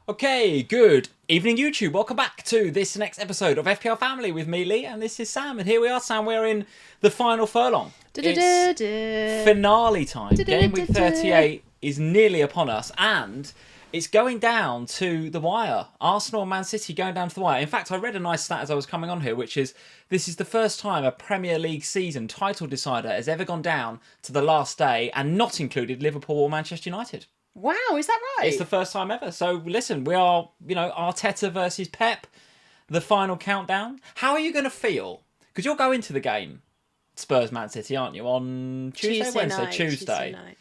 Okay, good evening, YouTube. Welcome back to this next episode of FPL Family with me, Lee, and this is Sam. And here we are, Sam. We're in the final furlong. It's finale time. Game week 38 is nearly upon us, and it's going down to the wire. Arsenal and Man City going down to the wire. In fact, I read a nice stat as I was coming on here, which is this is the first time a Premier League season title decider has ever gone down to the last day and not included Liverpool or Manchester United. Wow, is that right? It's the first time ever. So listen, we are, Arteta versus Pep, the final countdown. How are you going to feel? Because you're going to the game, Spurs Man City, aren't you? On Tuesday night.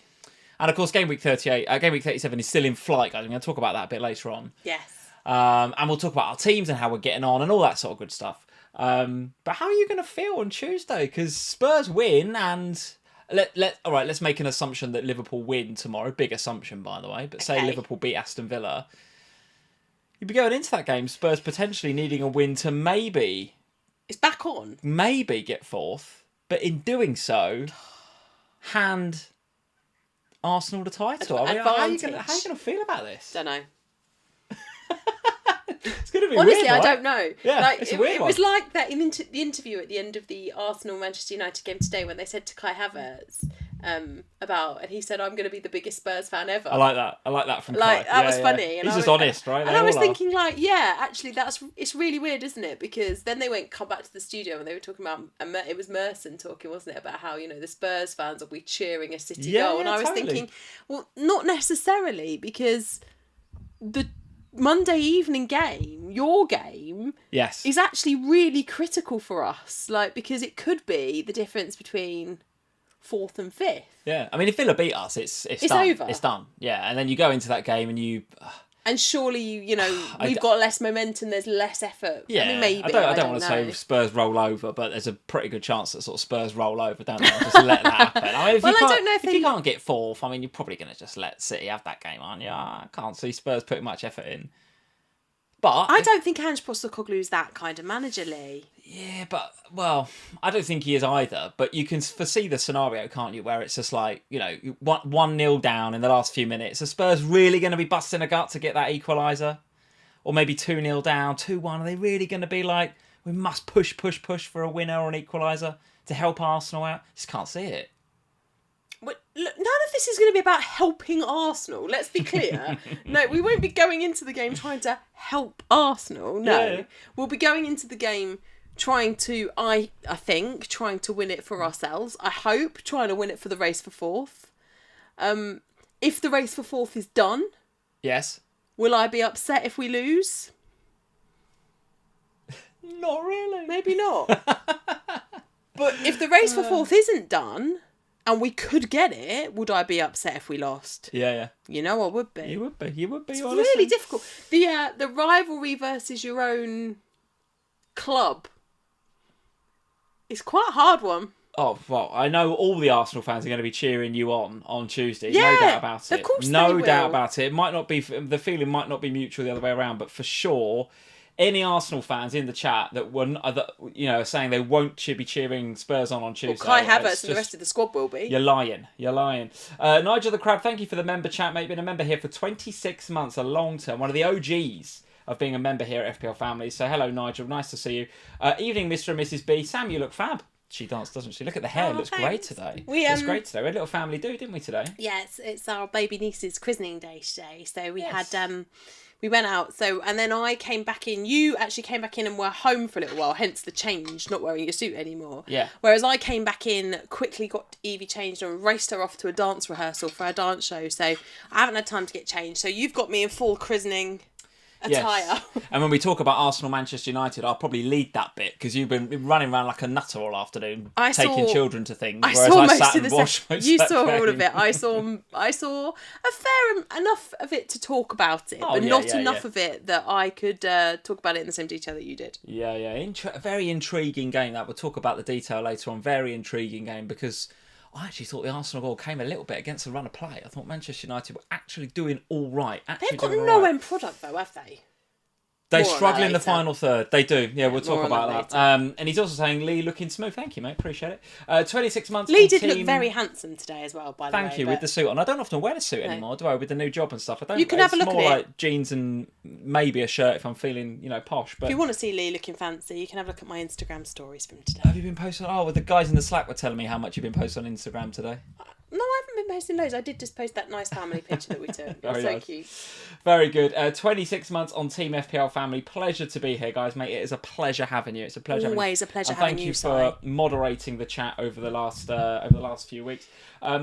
And of course, game week 37 is still in flight, guys. I'm going to talk about that a bit later on. Yes. And we'll talk about our teams and how we're getting on and all that sort of good stuff. But how are you going to feel on Tuesday? Because Spurs win and... All right, let's make an assumption that Liverpool win tomorrow. Big assumption, by the way. But say Liverpool beat Aston Villa. You'd be going into that game, Spurs potentially needing a win to maybe... It's back on. Maybe get fourth. But in doing so, hand Arsenal the title. How are you going to feel about this? Don't know. It's going to be honestly, weird, right? I don't know. Yeah, it's a weird it one. was like that in the interview at the end of the Arsenal-Manchester United game today when they said to Kai Havertz and he said, I'm going to be the biggest Spurs fan ever. I like that from Kai. That was funny. And He's just honest, right? And I was thinking actually it's really weird, isn't it? Because then they come back to the studio and they were talking about, it was Merson talking, wasn't it, about how, the Spurs fans will be cheering a City goal. And I was thinking, well, not necessarily, because the Monday evening game, your game, yes, is actually really critical for us. Because it could be the difference between 4th and 5th. Yeah, I mean, if Villa beat us, it's done. Over. It's done. Yeah, and then you go into that game and you. And surely, we've got less momentum. There's less effort. Yeah, I mean, maybe. I don't want to say Spurs roll over, but there's a pretty good chance that sort of Spurs roll over, don't they? Just let that happen. I mean, I don't know if you can't get fourth, I mean, you're probably going to just let City have that game, aren't you? I can't see Spurs putting much effort in. But I don't think Ange Postecoglou is that kind of manager, Lee. Yeah, but, well, I don't think he is either. But you can foresee the scenario, can't you, where it's just like, 1-0 down in the last few minutes. Are Spurs really going to be busting a gut to get that equaliser? Or maybe 2-0 down, 2-1. Are they really going to be like, we must push for a winner or an equaliser to help Arsenal out? Just can't see it. But look, none of this is going to be about helping Arsenal. Let's be clear. No, we won't be going into the game trying to help Arsenal. No, yeah. We'll be going into the game trying to, I think, trying to win it for ourselves. I hope trying to win it for the race for 4th. If the race for 4th is done, yes, will I be upset if we lose? Not really. Maybe not. But if the race for 4th isn't done, and we could get it, would I be upset if we lost? Yeah. I would be. You would be. It's honestly. really difficult. The rivalry versus your own club is quite a hard one. Oh, well, I know all the Arsenal fans are going to be cheering you on Tuesday. Yeah, no doubt about it. Of course no doubt about it. It might not be, the feeling might not be mutual the other way around, but for sure, any Arsenal fans in the chat that were, saying they won't be cheering Spurs on Tuesday. Well, Kai Havertz and the rest of the squad will be. You're lying. Nigel the Crab, thank you for the member chat, mate. Been a member here for 26 months, a long term. One of the OGs of being a member here at FPL Family. So hello, Nigel. Nice to see you. Evening, Mr. and Mrs. B. Sam, you look fab. She does, doesn't she? Look at the hair. It looks great today. It's great today. We had a little family do, didn't we, today? Yes, it's our baby niece's christening day today. So we had... We went out, and then I came back in. You actually came back in and were home for a little while, hence the change, not wearing your suit anymore. Yeah. Whereas I came back in, quickly got Evie changed and raced her off to a dance rehearsal for her dance show. So I haven't had time to get changed. So you've got me in full christening attire. Yes. And when we talk about Arsenal, Manchester United, I'll probably lead that bit because you've been running around like a nutter all afternoon, taking children to things. I saw most of the You saw all of it. I saw a fair enough of it to talk about it, but not enough of it that I could talk about it in the same detail that you did. Yeah. Very intriguing game. That we'll talk about the detail later on. Very intriguing game because I actually thought the Arsenal goal came a little bit against the run of play. I thought Manchester United were actually doing all right. They've got no end product though, have they? They struggle in the final third. They do. Yeah, we'll talk about that. And he's also saying, Lee looking smooth. Thank you, mate. Appreciate it. 26 months. Lee did look very handsome today as well, by the way. Thank you, with the suit on. I don't often wear a suit anymore, do I? With the new job and stuff. I don't. You can have a look at it. It's more like jeans and maybe a shirt if I'm feeling, posh. But if you want to see Lee looking fancy, you can have a look at my Instagram stories from today. Have you been posting? Oh, well, the guys in the Slack were telling me how much you've been posting on Instagram today. No, I haven't been posting loads. I did just post that nice family picture that we took. Very nice. Cute. Very good. 26 months on Team FPL Family. Pleasure to be here, guys, mate. It is a pleasure having you. It's a pleasure. Always a pleasure having you. Thank you for moderating the chat over the last few weeks,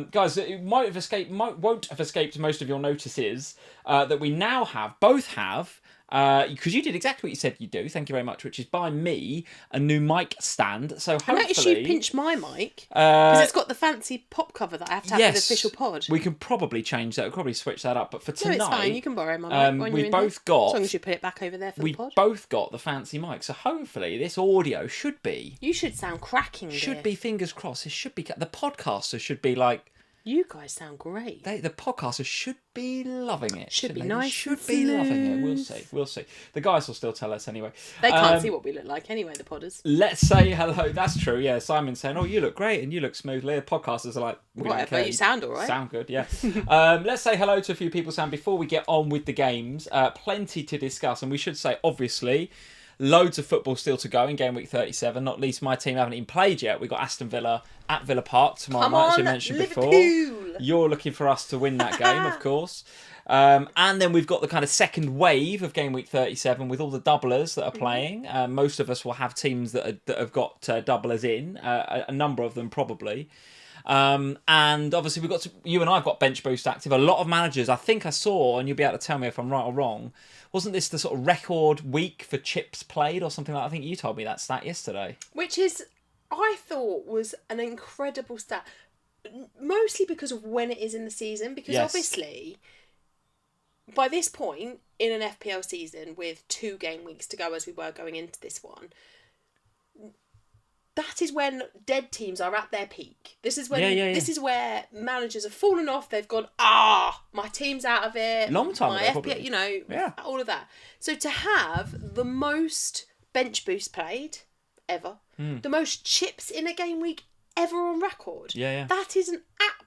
guys. It won't have escaped most of your notices that we now both have. Because you did exactly what you said you do, thank you very much, which is buy me a new mic stand. So hopefully... I noticed you pinched my mic, because it's got the fancy pop cover that I have to have for the official pod. We can probably change that, we'll probably switch that up, but for tonight... No, it's fine, you can borrow my mic when you're in here. As long as you put it back over there for the pod. We both got the fancy mic, so hopefully this audio should be... You should sound cracking, Should be, fingers crossed, it should be... The podcasters should be like... You guys sound great. The podcasters should be loving it. Should be nice. Should be loving it. We'll see. The guys will still tell us anyway. They can't see what we look like anyway, the podders. Let's say hello. That's true, yeah. Simon's saying, oh, you look great and you look smoothly. The podcasters are like... Whatever, you sound all right. Sound good, yeah. Let's say hello to a few people, Sam, before we get on with the games. Plenty to discuss. And we should say, obviously... Loads of football still to go in game week 37. Not least my team haven't even played yet. We've got Aston Villa at Villa Park tomorrow night, as you mentioned Liverpool. Before. You're looking for us to win that game, of course. And then we've got the kind of second wave of game week 37 with all the doublers that are playing. Most of us will have teams that have got doublers in, a number of them probably. And obviously you and I have got bench boost active. A lot of managers, I think I saw, and you'll be able to tell me if I'm right or wrong, wasn't this the sort of record week for chips played or something like that? I think you told me that stat yesterday. Which is, I thought, was an incredible stat. Mostly because of when it is in the season. Because obviously, by this point in an FPL season with 2 game weeks to go as we were going into this one, that is when dead teams are at their peak. This is when this is where managers have fallen off. They've gone, my team's out of it. Long time ago, FPL, all of that. So to have the most bench boost played ever, the most chips in a game week ever on record. That is an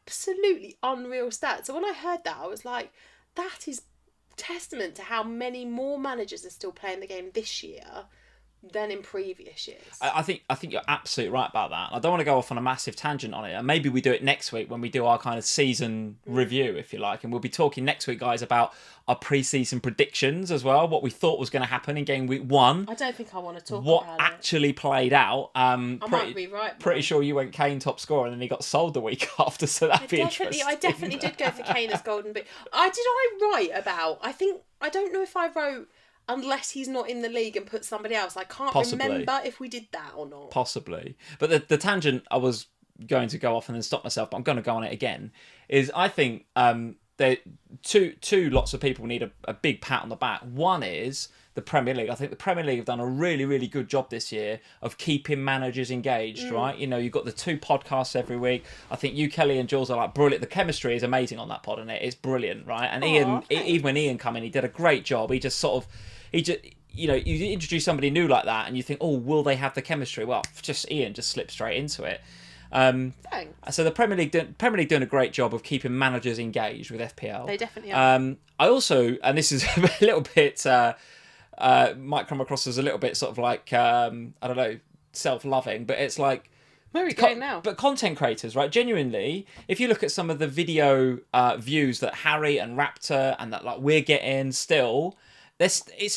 absolutely unreal stat. So when I heard that, I was like, that is testament to how many more managers are still playing the game this year than in previous years. I think you're absolutely right about that. I don't want to go off on a massive tangent on it. And maybe we do it next week when we do our kind of season review, if you like. And we'll be talking next week, guys, about our pre-season predictions as well, what we thought was going to happen in game week 1. I don't think I want to talk what about actually played out. I might be right. Pretty sure you went Kane top scorer and then he got sold the week after, so that'd be interesting. I definitely did go for Kane as golden boot. I write about, I don't know if I wrote... Unless he's not in the league and put somebody else. I can't remember if we did that or not. Possibly. But the tangent I was going to go off and then stop myself, but I'm going to go on it again, is I think there two lots of people need a big pat on the back. One is the Premier League. I think the Premier League have done a really, really good job this year of keeping managers engaged, right? You've got the 2 podcasts every week. I think you, Kelly, and Jules are like brilliant. The chemistry is amazing on that pod, and it's brilliant, right? And Ian, even when Ian came in, he did a great job. He just sort of... you introduce somebody new like that and you think, will they have the chemistry? Well, Ian just slipped straight into it. Thanks. So the Premier League doing a great job of keeping managers engaged with FPL. They definitely are. I also, and this is a little bit, might come across as a little bit sort of like, I don't know, self-loving, but it's like, where are we going now? But content creators, right? Genuinely, if you look at some of the video views that Harry and Raptor and that like we're getting still... It's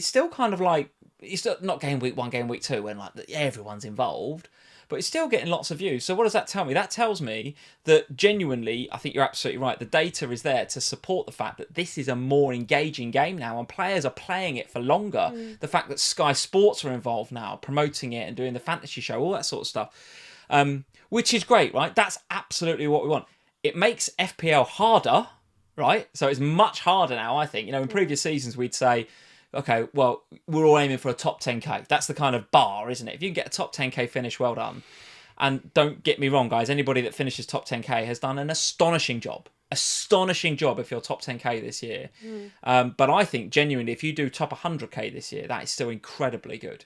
still kind of like, it's still not game week 1, game week 2 when like everyone's involved, but it's still getting lots of views. So what does that tell me? That tells me that genuinely, I think you're absolutely right. The data is there to support the fact that this is a more engaging game now and players are playing it for longer. The fact that Sky Sports are involved now, promoting it and doing the fantasy show, all that sort of stuff, which is great, right? That's absolutely what we want. It makes FPL harder, right? So it's much harder now, I think. In previous seasons, we'd say, okay, well, we're all aiming for a top 10k. That's the kind of bar, isn't it? If you can get a top 10k finish, well done. And don't get me wrong, guys. Anybody that finishes top 10k has done an astonishing job. astonishing job if you're top 10k this year. But I think genuinely, if you do top 100k this year, that is still incredibly good,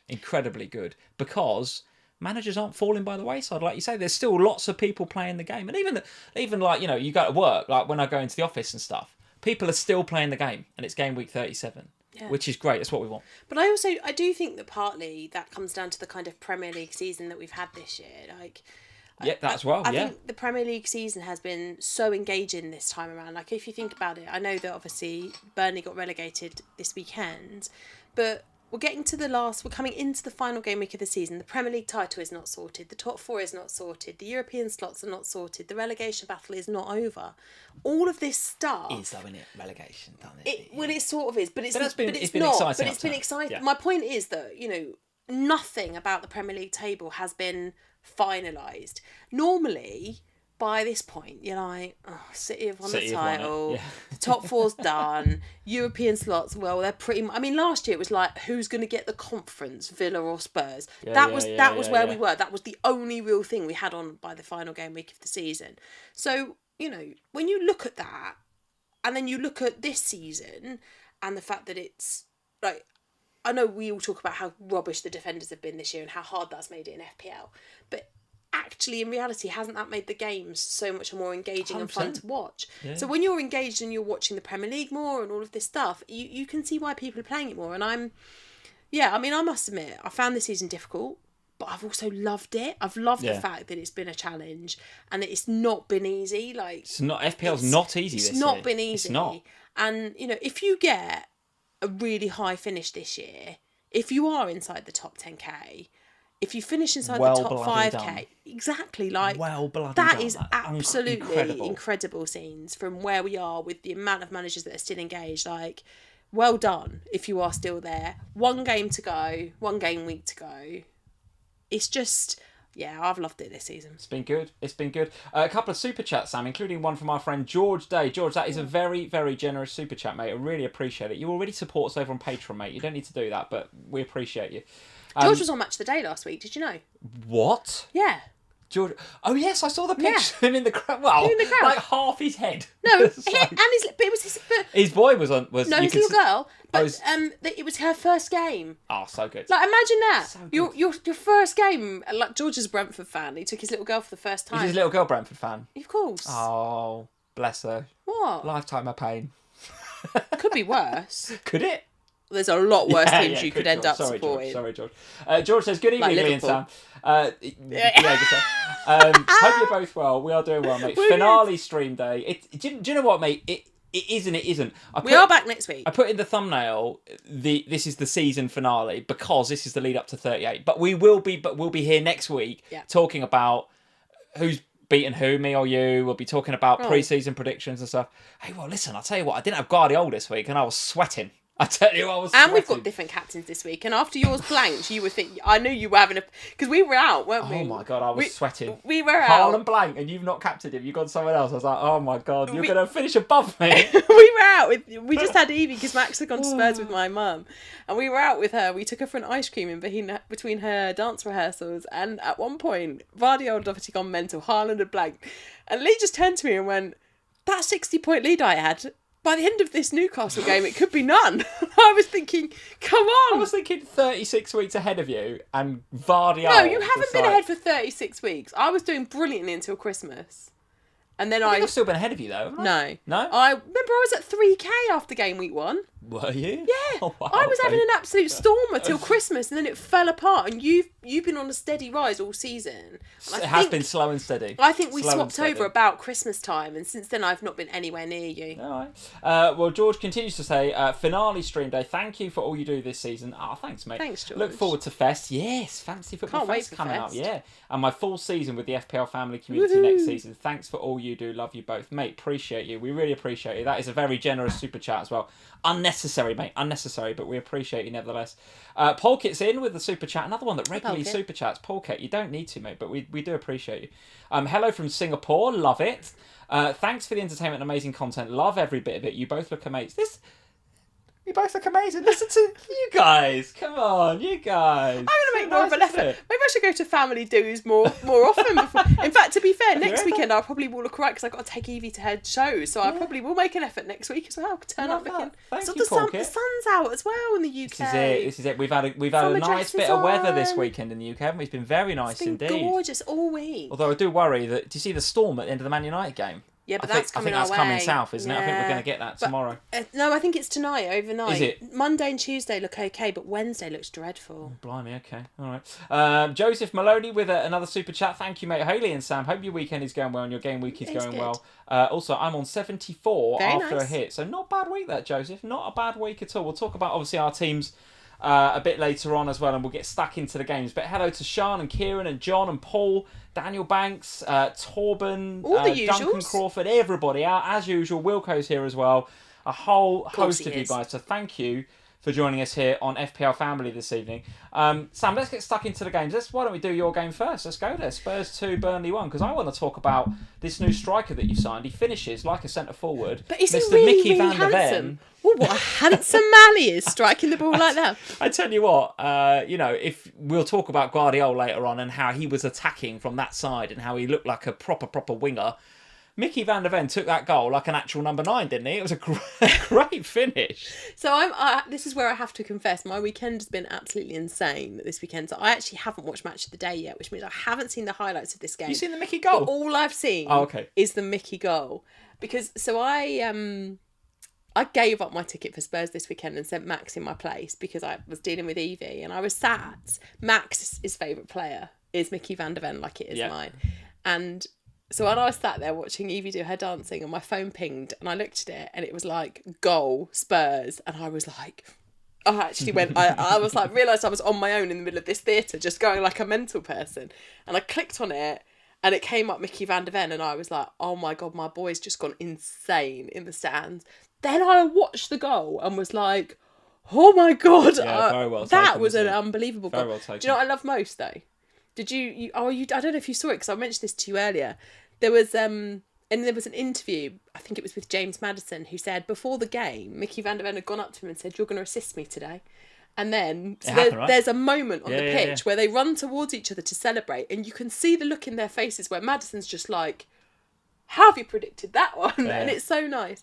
because managers aren't falling by the wayside. Like you say, there's still lots of people playing the game, and even like, you know, you go to work, like when I go into the office and stuff, people are still playing the game, and it's game week 37. Yeah. Which is great. That's what we want. But I do think that partly that comes down to the kind of Premier League season that we've had this year. Like, yeah, that as well. I think the Premier League season has been so engaging this time around. Like, if you think about it, I know that obviously Burnley got relegated this weekend, but we're coming into the final game week of the season. The Premier League title is not sorted. The top 4 is not sorted. The European slots are not sorted. The relegation battle is not over. All of this stuff is though, isn't it? Relegation, doesn't it? Well, it sort of is, but it's not. Exciting. But it's been exciting. Yeah. My point is that, you know, nothing about the Premier League table has been finalised. Normally, by this point, you're like, oh, City have won the title, the top 4's done, European slots, well, they're pretty... I mean, last year it was like, who's going to get the conference, Villa or Spurs? That was where we were. That was the only real thing we had on by the final game week of the season. So, you know, when you look at that, and then you look at this season, and the fact that it's, like, I know we all talk about how rubbish the defenders have been this year and how hard that's made it in FPL, but actually, in reality, hasn't that made the games so much more engaging 100%. And fun to watch? Yeah. So when you're engaged and you're watching the Premier League more and all of this stuff, you can see why people are playing it more. And I must admit, I found this season difficult, but I've also loved it. I've loved the fact that it's been a challenge and that it's not been easy. Like, FPL's not easy this year. It's not been easy. It's not. And, you know, if you get a really high finish this year, if you are inside the top 10k, if you finish inside the top 5k, done. Exactly, like, that is absolutely incredible scenes from where we are with the amount of managers that are still engaged. Like, well done if you are still there. 1 game to go, 1 game week to go. It's just, yeah, I've loved it this season. It's been good. A couple of super chats, Sam, including one from our friend George Day. George, that is a very, very generous super chat, mate. I really appreciate it. You already support us over on Patreon, mate. You don't need to do that, but we appreciate you. George was on Match of the Day last week. Did you know? What? Yeah. George. Oh yes, I saw the picture of him in the crowd. Well, in the crowd, like half his head. No, but it was his. But his boy was on. His little girl. But it was her first game. Oh, so good. Like, imagine that. So your first game. Like, George is a Brentford fan. He took his little girl for the first time. Is his little girl Brentford fan? Of course. Oh, bless her. What? Lifetime of pain. Could be worse. Could it? There's a lot worse teams you could end up supporting. Sorry, George. George says, good evening, Lee and Sam. Hope you're both well. We are doing well, mate. Finale stream day. Do you know what, mate? It is and it isn't. We are back next week. I put in the thumbnail, this is the season finale, because this is the lead up to 38. But we'll be here next week talking about who's beaten who, me or you. We'll be talking about pre-season predictions and stuff. Hey, well, listen, I'll tell you what, I didn't have Gvardiol this week and I was sweating. I tell you, I was sweating. And we've got different captains this week. And after yours blanked, you were thinking, I knew you were having because we were out, weren't we? Oh my God, I was sweating. We were out. Haaland blank, and you've not captained him. You've gone someone else. I was like, oh my God, you're going to finish above me. We were out we just had Evie because Max had gone to Spurs with my mum. And we were out with her. We took her for an ice cream in between her dance rehearsals. And at one point, Gvardiol had obviously gone mental. Haaland had blanked. And Lee just turned to me and went, that 60-point lead I had, by the end of this Newcastle game, it could be none. I was thinking, come on. I was thinking 36 weeks ahead of you and Gvardiol. No, you haven't been ahead for 36 weeks. I was doing brilliantly until Christmas. And then I've still been ahead of you, though. No. No? I remember I was at 3k after game week 1. Were you? Yeah. Oh, wow, I was having an absolute storm until Christmas, and then it fell apart. And you've been on a steady rise all season. It has been slow and steady. I think we swapped over about Christmas time, and since then I've not been anywhere near you. All right. Well, George continues to say, finale stream day. Thank you for all you do this season. Thanks, mate. Thanks, George. Look forward to Fest. Yes, fancy football Fest coming up. Yeah, and my full season with the FPL family community next season. Thanks for all you do. Love you both, mate. Appreciate you. We really appreciate you. That is a very generous super chat as well. Unnecessary, mate. Unnecessary, but we appreciate you nevertheless. Polkit's in with the super chat. Another one that regularly super chats. Polkit, you don't need to, mate, but we do appreciate you. Hello from Singapore. Love it. Thanks for the entertainment and amazing content. Love every bit of it. You both look amazing. We both look amazing. Listen to you guys. Come on, you guys. I'm going to make more of an effort. Maybe I should go to family do's more often. Before. In fact, to be fair, next weekend I probably will look alright because I've got to take Evie to her shows. So I probably will make an effort next week as well. Turn up looking. Thank you, the sun's out as well in the UK. This is it. We've had a nice bit of weather this weekend in the UK, haven't we? It's been very nice indeed. It's been gorgeous all week. Although I do worry that, do you see the storm at the end of the Man United game? Yeah, but I think that's coming south, isn't it? I think we're going to get that tomorrow. No, I think it's tonight, overnight. Is it? Monday and Tuesday look okay, but Wednesday looks dreadful. Oh, blimey, okay. All right. Joseph Maloney with another super chat. Thank you, mate. Haley and Sam, hope your weekend is going well and your game week is going well. Also, I'm on 74 after a hit. So not a bad week, that, Joseph. Not a bad week at all. We'll talk about, obviously, our teams a bit later on as well, and we'll get stuck into the games. But hello to Sean and Kieran and John and Paul, Daniel Banks, Torben, Duncan Crawford, everybody out as usual. Wilco's here as well. A whole host of you guys. So thank you for joining us here on FPL Family this evening. Sam, let's get stuck into the games. Why don't we do your game first? Let's go there. Spurs 2, Burnley 1. Because I want to talk about this new striker that you signed. He finishes like a centre forward. But is he Mr. really, Mickey really van der handsome? Oh, what a handsome man he is, striking the ball like that. I tell you what, if we'll talk about Gvardiol later on and how he was attacking from that side and how he looked like a proper winger. Mickey van der Ven took that goal like an actual number 9, didn't he? It was a great finish. So this is where I have to confess, my weekend has been absolutely insane this weekend. So I actually haven't watched Match of the Day yet, which means I haven't seen the highlights of this game. You seen the Mickey goal? But all I've seen is the Mickey goal. Because, so I gave up my ticket for Spurs this weekend and sent Max in my place because I was dealing with Evie and I was sat. Max's favourite player is Mickey van der Ven, like it is mine. And so when I was sat there watching Evie do her dancing and my phone pinged and I looked at it and it was like, goal, Spurs. And I was like, I actually went, I was like, realised I was on my own in the middle of this theatre just going like a mental person. And I clicked on it and it came up Mickey van der Ven and I was like, oh my God, my boy's just gone insane in the stands. Then I watched the goal and was like, oh my God, very well that taken, an unbelievable goal. Very well taken. Do you know what I love most though? Did you? I don't know if you saw it because I mentioned this to you earlier. There was an interview, I think it was with James Maddison, who said before the game, Mickey van der Ven had gone up to him and said, "You're going to assist me today." And then there's a moment on the pitch where they run towards each other to celebrate, and you can see the look in their faces where Maddison's just like, "How have you predicted that one?" Yeah. And it's so nice.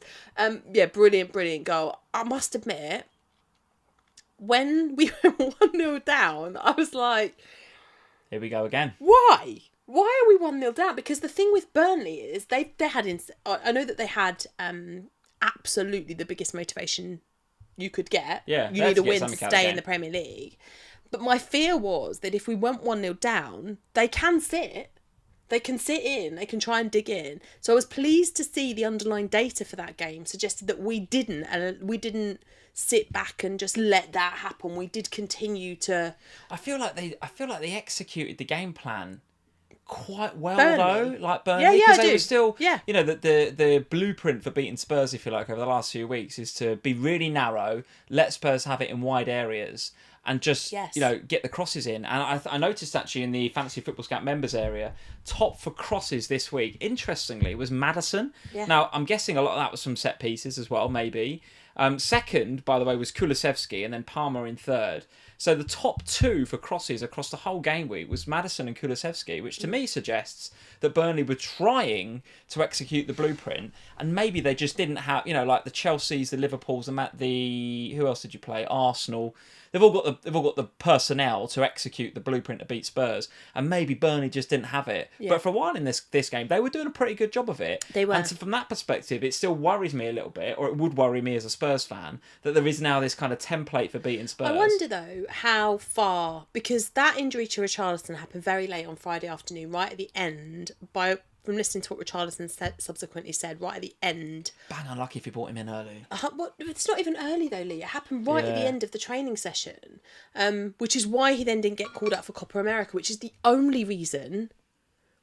Brilliant goal. I must admit, when we went 1-0 down, I was like, here we go again. Why? Why are we 1-0 down? Because the thing with Burnley is they had I know that they had absolutely the biggest motivation you could get. Yeah, you need a win to stay in the Premier League. But my fear was that if we went 1-0 down, they can sit. They can sit in. They can try and dig in. So I was pleased to see the underlying data for that game suggested that we didn't sit back and just let that happen. We did continue to. I feel like they executed the game plan quite well Burnley. though, like Burnley, because they were still, the blueprint for beating Spurs, if you like, over the last few weeks is to be really narrow, let Spurs have it in wide areas, and just get the crosses in. And I noticed actually in the Fantasy Football Scout members area, top for crosses this week, interestingly, was Maddison. Yeah. Now I'm guessing a lot of that was from set pieces as well, maybe. Second, by the way, was Kulusevski, and then Palmer in third. So the top two for crosses across the whole game week was Maddison and Kulusevski, which to me suggests that Burnley were trying to execute the blueprint, and maybe they just didn't have, like the Chelseas, the Liverpools, the who else did you play? Arsenal. They've all got the personnel to execute the blueprint to beat Spurs, and maybe Burnley just didn't have it. Yeah. But for a while in this game, they were doing a pretty good job of it. They were. And so from that perspective, it still worries me a little bit, or it would worry me as a Spurs fan, that there is now this kind of template for beating Spurs. I wonder though how far, because that injury to Richarlison happened very late on Friday afternoon, right at the end. From listening to what Richarlison subsequently said, right at the end. Bang unlucky if you brought him in early. It's not even early though, Lee. It happened right at the end of the training session, which is why he then didn't get called up for Copa America, which is the only reason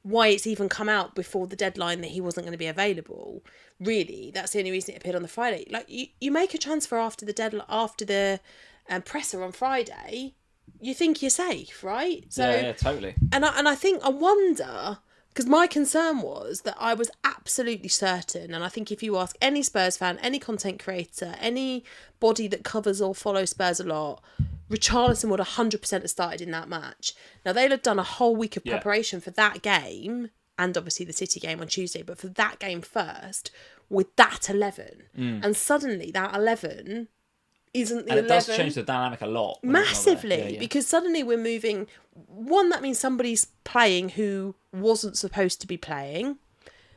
why it's even come out before the deadline that he wasn't going to be available. Really, that's the only reason it appeared on the Friday. Like you make a transfer after the deadline, after the presser on Friday, you think you're safe, right? So yeah, totally. And I wonder Because my concern was that I was absolutely certain, and I think if you ask any Spurs fan, any content creator, anybody that covers or follows Spurs a lot, Richarlison would 100% have started in that match. Now, they'll have done a whole week of preparation for that game, and obviously the City game on Tuesday, but for that game first, with that 11. And suddenly that 11 isn't the 11. And it does change the dynamic a lot. Massively, because suddenly we're moving... One, that means somebody's playing who wasn't supposed to be playing.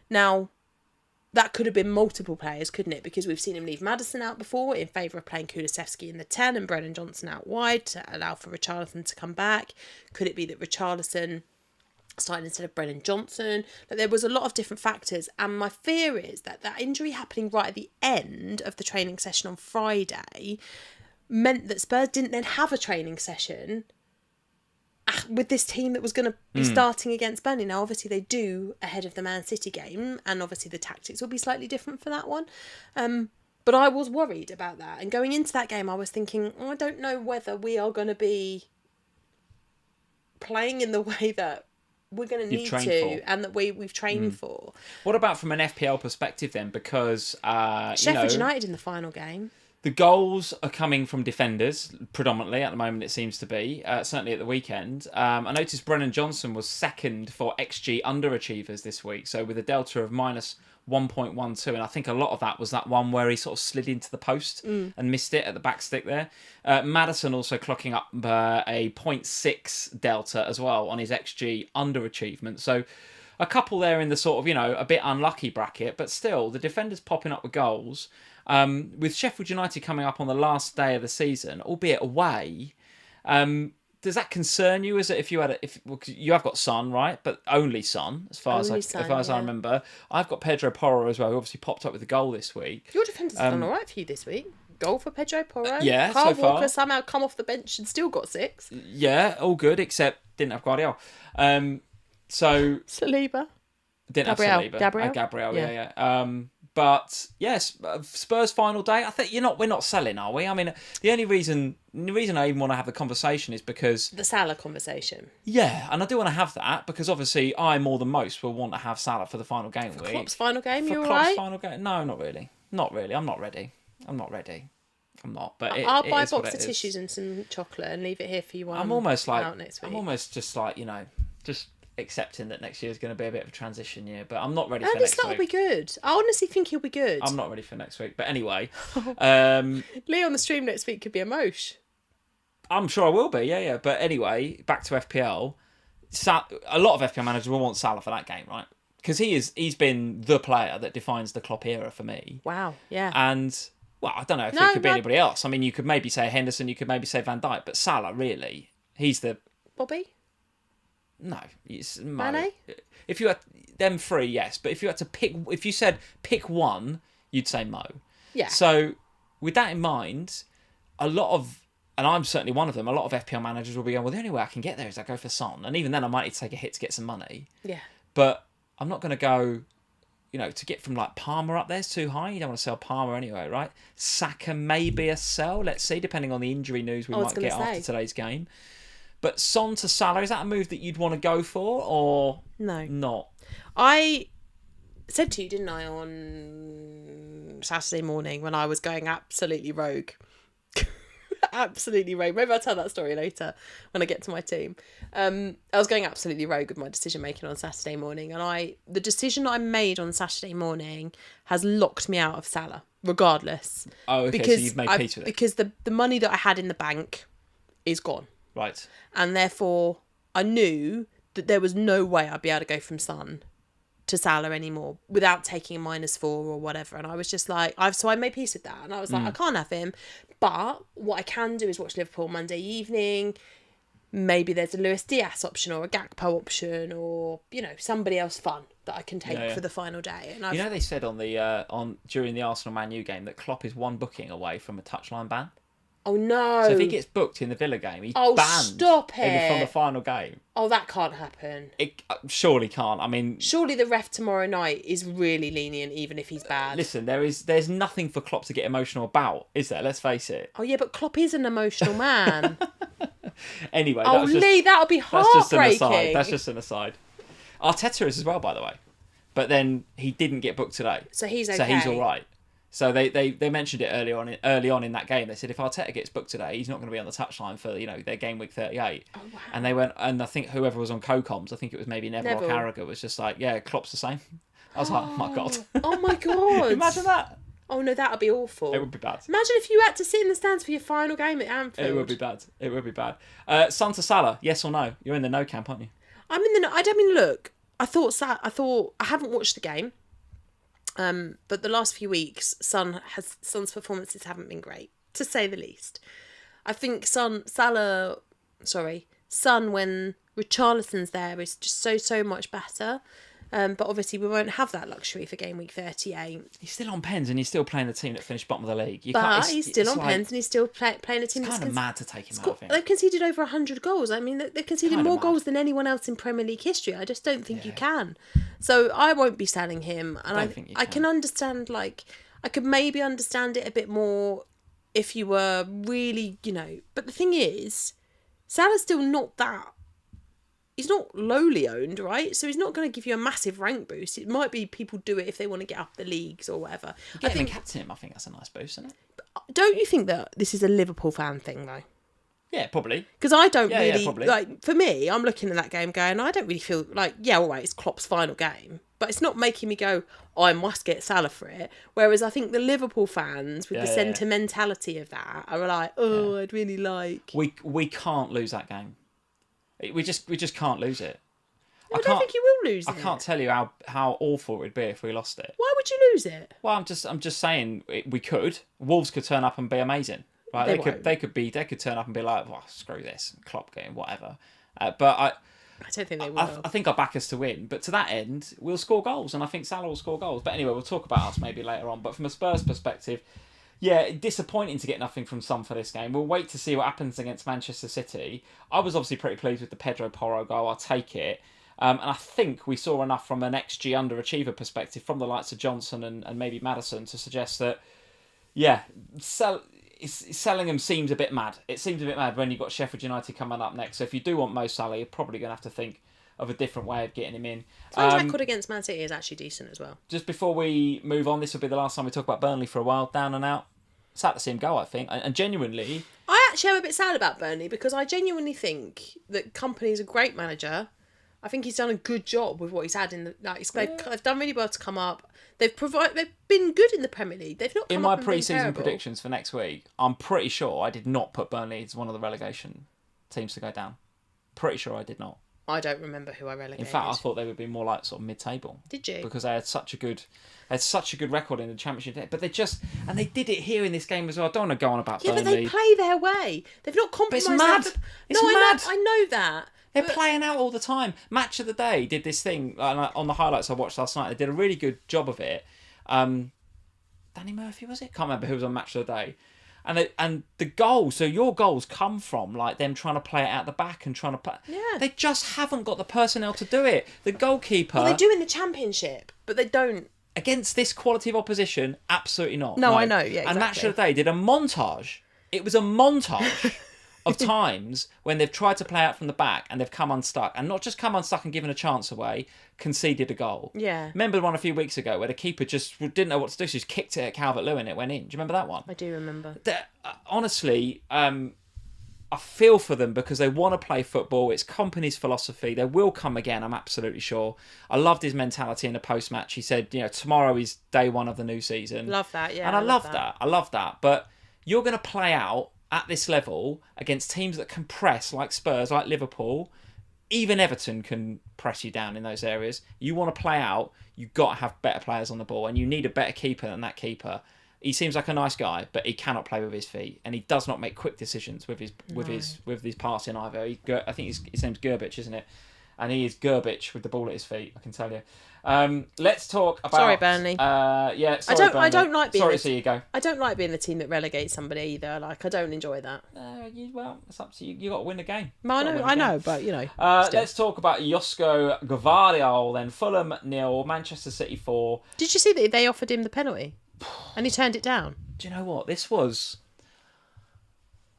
Now, that could have been multiple players, couldn't it? Because we've seen him leave Maddison out before in favour of playing Kulusevski in the 10 and Brennan Johnson out wide to allow for Richarlison to come back. Could it be that Richarlison started instead of Brennan Johnson? Like, there was a lot of different factors, and my fear is that that injury happening right at the end of the training session on Friday meant that Spurs didn't then have a training session with this team that was going to be starting against Burnley. Now, obviously, they do ahead of the Man City game, and obviously the tactics will be slightly different for that one. But I was worried about that. And going into that game, I was thinking, I don't know whether we are going to be playing in the way that we're going to need to, and that we've trained for. What about from an FPL perspective then? Because Sheffield United in the final game. The goals are coming from defenders, predominantly, at the moment it seems to be, certainly at the weekend. I noticed Brennan Johnson was second for XG underachievers this week, so with a delta of minus 1.12, and I think a lot of that was that one where he sort of slid into the post and missed it at the back stick there. Maddison also clocking up a 0.6 delta as well on his XG underachievement, so a couple there in the sort of, a bit unlucky bracket, but still, the defenders popping up with goals. With Sheffield United coming up on the last day of the season, albeit away, does that concern you? Is it if you have got Son, right? But only Son, as far as I remember. I've got Pedro Porro as well, who obviously popped up with a goal this week. Your defenders have done all right for you this week. Goal for Pedro Porro. Yeah, Carl so far. Walker somehow come off the bench and still got 6. Yeah, all good, except didn't have Gvardiol. So Saliba. Didn't Gabriel. have Saliba. Gabriel, yeah. But yes, Spurs final day. I think we're not selling, are we? I mean, the reason I even want to have the conversation is because the Salah conversation. Yeah, and I do want to have that because obviously I more than most will want to have Salah for the final game for week. Klopp's final game, for you Klopp's right? final game? No, not really. Not really. I'm not ready. I'm not. But I'll buy a box of tissues and some chocolate and leave it here for you. I'm almost like next week. I'm almost just like just accepting that next year is going to be a bit of a transition year, but I'm not ready for next week. That'll be good. I honestly think he'll be good. I'm not ready for next week, but anyway. Lee on the stream next week could be a mosh. I'm sure I will be, yeah. But anyway, back to FPL. A lot of FPL managers will want Salah for that game, right? Because he's been the player that defines the Klopp era for me. Wow, yeah. And, well, I don't know if it could be anybody else. I mean, you could maybe say Henderson, you could maybe say Van Dijk, but Salah, really, he's the... Bobby? No, it's Mane? If you had them 3, yes, but if you said pick one, you'd say Mo. Yeah. So with that in mind, a lot of, and I'm certainly one of them, a lot of FPL managers will be going, well, the only way I can get there is I go for Son, and even then I might need to take a hit to get some money. Yeah. But I'm not going to go, to get from like Palmer up there is too high. You don't want to sell Palmer anyway, right? Saka may be a sell. Let's see, depending on the injury news we might get after today's game. But Son to Salah, is that a move that you'd want to go for or not? I said to you, didn't I, on Saturday morning when I was going absolutely rogue. Absolutely rogue. Maybe I'll tell that story later when I get to my team. I was going absolutely rogue with my decision making on Saturday morning, and the decision I made on Saturday morning has locked me out of Salah, regardless. Oh, okay, so you've made peace with it. Because the money that I had in the bank is gone. Right. And therefore, I knew that there was no way I'd be able to go from Son to Salah anymore without taking a -4 or whatever. And I was just like, so I made peace with that. And I was like, I can't have him. But what I can do is watch Liverpool Monday evening. Maybe there's a Luis Diaz option or a Gakpo option or, somebody else fun that I can take for the final day. And they said during the Arsenal Man U game that Klopp is one booking away from a touchline ban. Oh, no. So if he gets booked in the Villa game, he's banned from the final game. Oh, that can't happen. It surely can't. I mean... Surely the ref tomorrow night is really lenient, even if he's bad. Listen, there's nothing for Klopp to get emotional about, is there? Let's face it. Oh, yeah, but Klopp is an emotional man. Anyway, Lee, that'll be heartbreaking. That's just an aside. Arteta is as well, by the way. But then he didn't get booked today. So he's okay. So he's all right. So they mentioned it early on in that game. They said if Arteta gets booked today, he's not going to be on the touchline for their game week 38. Oh, wow. And they went, and I think whoever was on co-coms, I think it was maybe Neville or Carragher, was just like, yeah, Klopp's the same. I was like, oh my god. Oh my god. Imagine that. Oh no, that would be awful. It would be bad. Imagine if you had to sit in the stands for your final game at Anfield. It would be bad. It would be bad. Son to Salah, yes or no? You're in the no camp, aren't you? I'm in the no. I don't mean look. I thought I haven't watched the game. But the last few weeks, Son's performances haven't been great, to say the least. I think Son when Richarlison's there is just so much better. But obviously we won't have that luxury for game week 38. He's still on pens and he's still playing a team that finished bottom of the league. He's still on pens and he's still playing a team that's kind of mad to take him out, I think. They've conceded over 100 goals. I mean, they've conceded more goals than anyone else in Premier League history. I just don't think you can. So I won't be selling him. And I can understand, I could maybe understand it a bit more if you were really, But the thing is, Salah's still not that. He's not lowly owned, right? So he's not going to give you a massive rank boost. It might be people do it if they want to get up the leagues or whatever. I think captain him. I think that's a nice boost, isn't it? Don't you think that this is a Liverpool fan thing, though? Yeah, probably. Because I don't really... for me, I'm looking at that game going, I don't really feel all right, it's Klopp's final game. But it's not making me go, I must get Salah for it. Whereas I think the Liverpool fans, with the sentimentality of that, are like, I'd really like... We can't lose that game. We just can't lose it. I don't think you will lose it. I can't tell you how awful it would be if we lost it. Why would you lose it? Well, I'm just saying we could. Wolves could turn up and be amazing. Right? They could turn up and be like, well, screw this, Klopp game, whatever. But I don't think they will. I think I'll back us to win. But to that end, we'll score goals, and I think Salah will score goals. But anyway, we'll talk about us maybe later on. But from a Spurs perspective, yeah, disappointing to get nothing from Son for this game. We'll wait to see what happens against Manchester City. I was obviously pretty pleased with the Pedro Porro goal. I'll take it. And I think we saw enough from an XG underachiever perspective from the likes of Johnson and maybe Maddison to suggest that, selling him seems a bit mad. It seems a bit mad when you've got Sheffield United coming up next. So if you do want Mo Salah, you're probably going to have to think of a different way of getting him in. Son's record against Man City is actually decent as well. Just before we move on, this will be the last time we talk about Burnley for a while. Down and out. Sad to see him go, I think. And genuinely... I actually am a bit sad about Burnley because I genuinely think that Kompany's a great manager. I think he's done a good job with what he's had in the... They've done really well to come up. They've been good in the Premier League. They've not come in my up and pre-season been predictions for next week, I'm pretty sure I did not put Burnley as one of the relegation teams to go down. Pretty sure I did not. I don't remember who I relegated. In fact, I thought they would be more like sort of mid-table. Did you? Because they had such a good record in the Championship. But they did it here in this game as well. I don't want to go on about Burnley. Yeah, but they play their way. They've not compromised. But it's mad. It's mad. I know that. They're playing out all the time. Match of the Day did this thing on the highlights I watched last night. They did a really good job of it. Danny Murphy, was it? Can't remember who was on Match of the Day. And the goals, so your goals come from them trying to play it out the back and trying to play. Yeah. They just haven't got the personnel to do it. The goalkeeper. Well, they do in the Championship, but they don't. Against this quality of opposition, absolutely not. No, I know, yeah, exactly. And Match of the Day did a montage. It was a montage of times when they've tried to play out from the back and they've come unstuck. And not just come unstuck and given a chance away, conceded a goal. Yeah. Remember one a few weeks ago where the keeper just didn't know what to do. She just kicked it at Calvert-Lewin and it went in. Do you remember that one? I do remember. Honestly, I feel for them because they want to play football. It's Kompany's philosophy. They will come again, I'm absolutely sure. I loved his mentality in the post-match. He said, tomorrow is day one of the new season. Love that, yeah. And I love that. I love that. But you're going to play out at this level against teams that can press, like Spurs, like Liverpool. Even Everton can press you down in those areas. You want to play out, you've got to have better players on the ball, and you need a better keeper than that keeper. He seems like a nice guy, but he cannot play with his feet, and he does not make quick decisions with his passing either. I think his name's Gvardiol, isn't it? And he is Gvardiol with the ball at his feet. I can tell you. Let's talk about. Sorry, Burnley. Burnley. I don't like being. Sorry to see you go. I don't like being the team that relegates somebody either. I don't enjoy that. Well, it's up to you. You got to win the game. I know, but let's talk about Josh Gvardiol. Then Fulham 0, Manchester City 4. Did you see that they offered him the penalty, and he turned it down? Do you know what this was?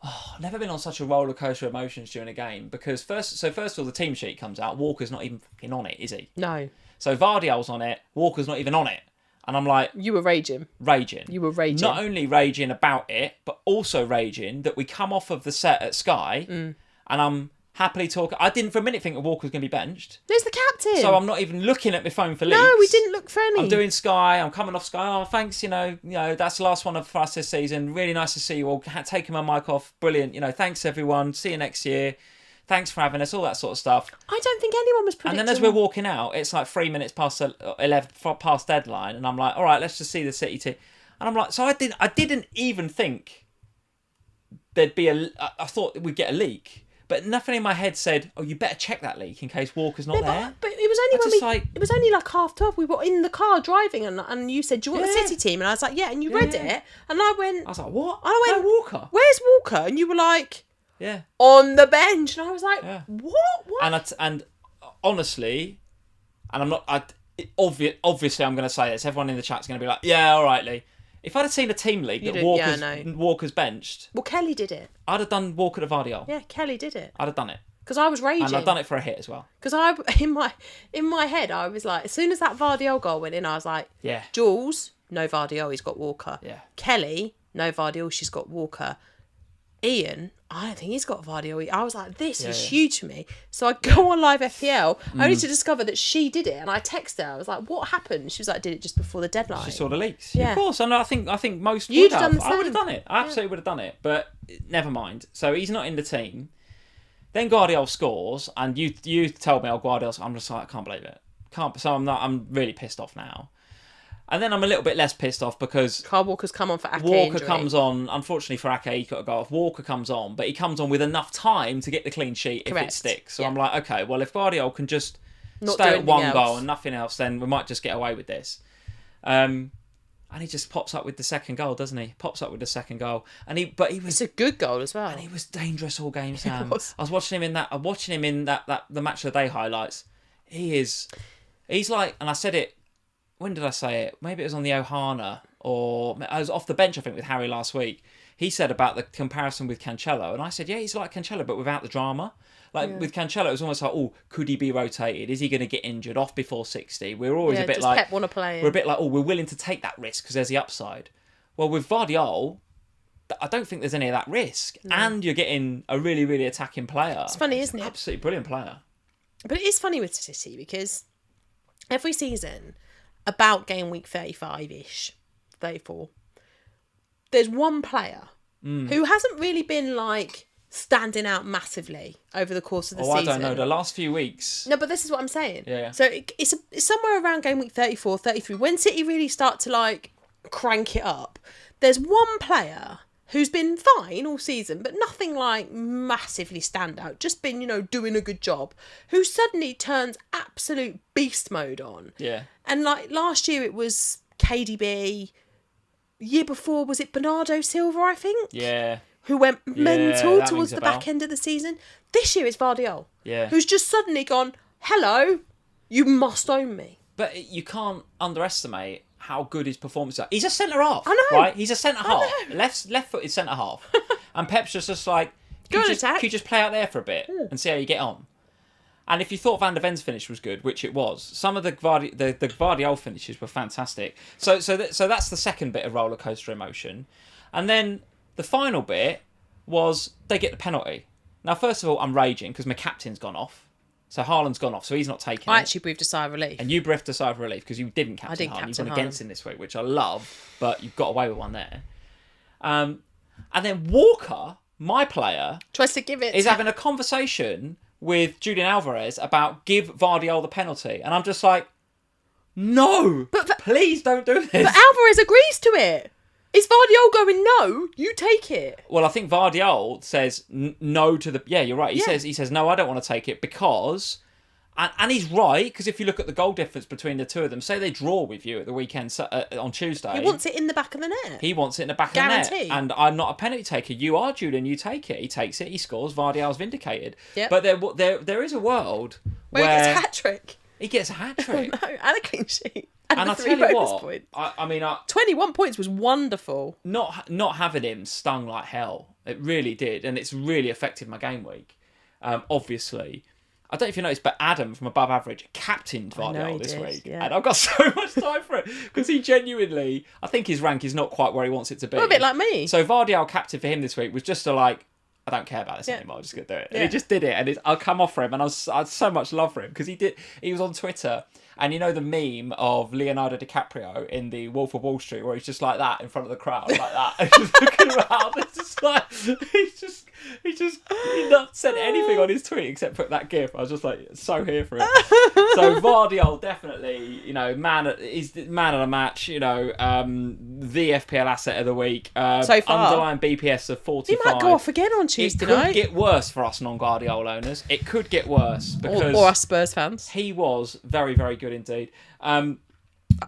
I've never been on such a roller coaster of emotions during a game because first of all, the team sheet comes out. Walker's not even fucking on it, is he? No. So Gvardiol's on it. Walker's not even on it. And I'm like... You were raging. You were raging. Not only raging about it, but also raging that we come off of the set at Sky and I'm happily talking... I didn't for a minute think that Walker's going to be benched. There's the captain. So I'm not even looking at my phone for leaks. No, we didn't look for any. I'm doing Sky. I'm coming off Sky. Oh, thanks, that's the last one for us this season. Really nice to see you all. Taking my mic off. Brilliant. Thanks, everyone. See you next year. Thanks for having us, all that sort of stuff. I don't think anyone was predicting. And then as we're walking out, it's like 3 minutes past 11 past deadline, and I'm like, all right, let's just see the City team. And I'm like, so I didn't even think there'd be I thought we'd get a leak, but nothing in my head said, oh, you better check that leak in case Walker's not there. But it was only it was only like 12:30. We were in the car driving, and you said, do you want the City team? And I was like, yeah. And you read it, and I was like, what? And I went, no, Walker. Where's Walker? And you were like. Yeah. On the bench. And I was like, what? And honestly, and I'm not... obviously, I'm going to say this. Everyone in the chat's going to be like, yeah, all right, Lee. If I'd have seen a team league that Walker's benched... Well, Kelly did it. I'd have done Walker to Gvardiol. Yeah, Kelly did it. I'd have done it. Because I was raging. And I've done it for a hit as well. Because in my head, I was like, as soon as that Gvardiol goal went in, I was like, yeah. Jules, no Gvardiol, he's got Walker. Yeah. Kelly, no Gvardiol, she's got Walker. Ian, I don't think he's got Gvardiol. I was like, this is huge for me. So I go on live FPL only to discover that she did it. And I texted her. I was like, what happened? She was like, did it just before the deadline. She saw the leaks. Yeah. Of course. And I think most You'd would have. done the same. I would have done it. I absolutely would have done it. But never mind. So he's not in the team. Then Gvardiol scores. And you told me, Gvardiol's... I'm just like, I can't believe it. So I'm really pissed off now. And then I'm a little bit less pissed off because... Kyle Walker's come on for Ake Walker injury. comes on. Unfortunately for Ake, he got to go off. Walker comes on, but he comes on with enough time to get the clean sheet if it sticks. So I'm like, okay, well, if Gvardiol can just stay at one goal and nothing else, then we might just get away with this. And he just pops up with the second goal, doesn't he? Pops up with the second goal. But he was... It's a good goal as well. And he was dangerous all game, Sam. I was watching him in that... the match of the day highlights. He's like... And I said it... When did I say it? Maybe it was on the Ohana, or I was off the bench, I think, with Harry last week. He said about the comparison with Cancelo, and I said, yeah, he's like Cancelo, but without the drama. With Cancelo, it was almost like, oh, could he be rotated? Is he going to get injured off before 60? We're always a bit like... Pep want to play him. We're a bit like, oh, we're willing to take that risk because there's the upside. Well, with Gvardiol, I don't think there's any of that risk. No. And you're getting a really, really attacking player. It's funny, isn't it? Absolutely brilliant player. But it is funny with City because every season... about game week 35-ish, 34, there's one player who hasn't really been, like, standing out massively over the course of the season. I don't know. The last few weeks... No, but this is what I'm saying. Yeah. So it's somewhere around game week 34, 33, when City really start to, like, crank it up, there's one player who's been fine all season, but nothing, like, massively standout. Just been, doing a good job. Who suddenly turns absolute beast mode on. Yeah. And, like, last year it was KDB. Year before, was it Bernardo Silva, I think? Yeah. Who went mental towards the back end of the season. This year it's Gvardiol. Yeah. Who's just suddenly gone, hello, you must own me. But you can't underestimate how good his performance is. He's a centre-half. I know. Right? He's a centre-half. Left-footed centre-half. And Pep's just like, can you just play out there for a bit and see how you get on? And if you thought Van der Ven's finish was good, which it was, some of the Gvardiol finishes were fantastic. So that's the second bit of roller coaster emotion. And then the final bit was they get the penalty. Now, first of all, I'm raging because my captain's gone off. So Haaland's gone off, so he's not taking it. I actually breathed a sigh of relief. And you breathed a sigh of relief because you didn't captain Haaland. You've gone against him this week, which I love, but you've got away with one there. And then Walker, my player, tries to give it. Is having a conversation with Julian Alvarez about give Gvardiol the penalty. And I'm just like, no, please don't do this. But Alvarez agrees to it. Is Gvardiol going, no, you take it? Well, I think Gvardiol says no to the... Yeah, you're right. He says, no, I don't want to take it because... And he's right, because if you look at the goal difference between the two of them, say they draw with you at the weekend on Tuesday... He wants it in the back of the net. He wants it in the back of the net. And I'm not a penalty taker. You are, Julian, you take it. He takes it, he scores, Gvardiol's vindicated. Yep. But there is a world where... he gets a hat-trick. He gets a hat-trick. No, and a clean sheet. And I tell you what, I mean, 21 points was wonderful. Not having him stung like hell. It really did, and it's really affected my game week. Obviously, I don't know if you noticed, but Adam from Above Average captained Gvardiol this week, and I've got so much time for it because he genuinely, I think his rank is not quite where he wants it to be. Well, a bit like me. So Gvardiol captain for him this week was just to I don't care about this anymore. I'm just gonna do it, and he just did it, and I'll come off for him, and I had so much love for him because he was on Twitter. And you know the meme of Leonardo DiCaprio in The Wolf of Wall Street, where he's just like that in front of the crowd, like that, and just looking around. It's just like he not said anything on his tweet except put that gif. I was just like so here for it. So Gvardiol definitely, he's the man of the match. The FPL asset of the week. So far, underlying BPS of 45. He might go off again on Tuesday night. It could get worse for us non-Gvardiol owners. It could get worse because or us Spurs fans. He was very, very good indeed.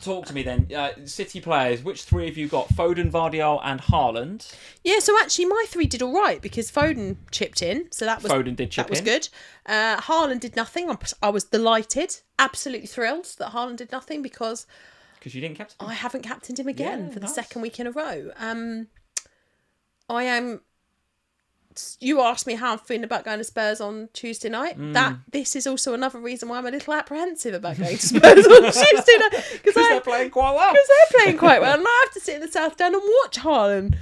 Talk to me then. City players, which three have you got? Foden, Gvardiol and Haaland. Yeah, so actually my three did all right because Foden chipped in. So that was good. Haaland did nothing. I was delighted, absolutely thrilled that Haaland did nothing because you didn't captain him. I haven't captained him again for the second week in a row. I am... You asked me how I'm feeling about going to Spurs on Tuesday night. This is also another reason why I'm a little apprehensive about going to Spurs on Tuesday night. Because they're playing quite well. And I have to sit in the South Stand and watch Haaland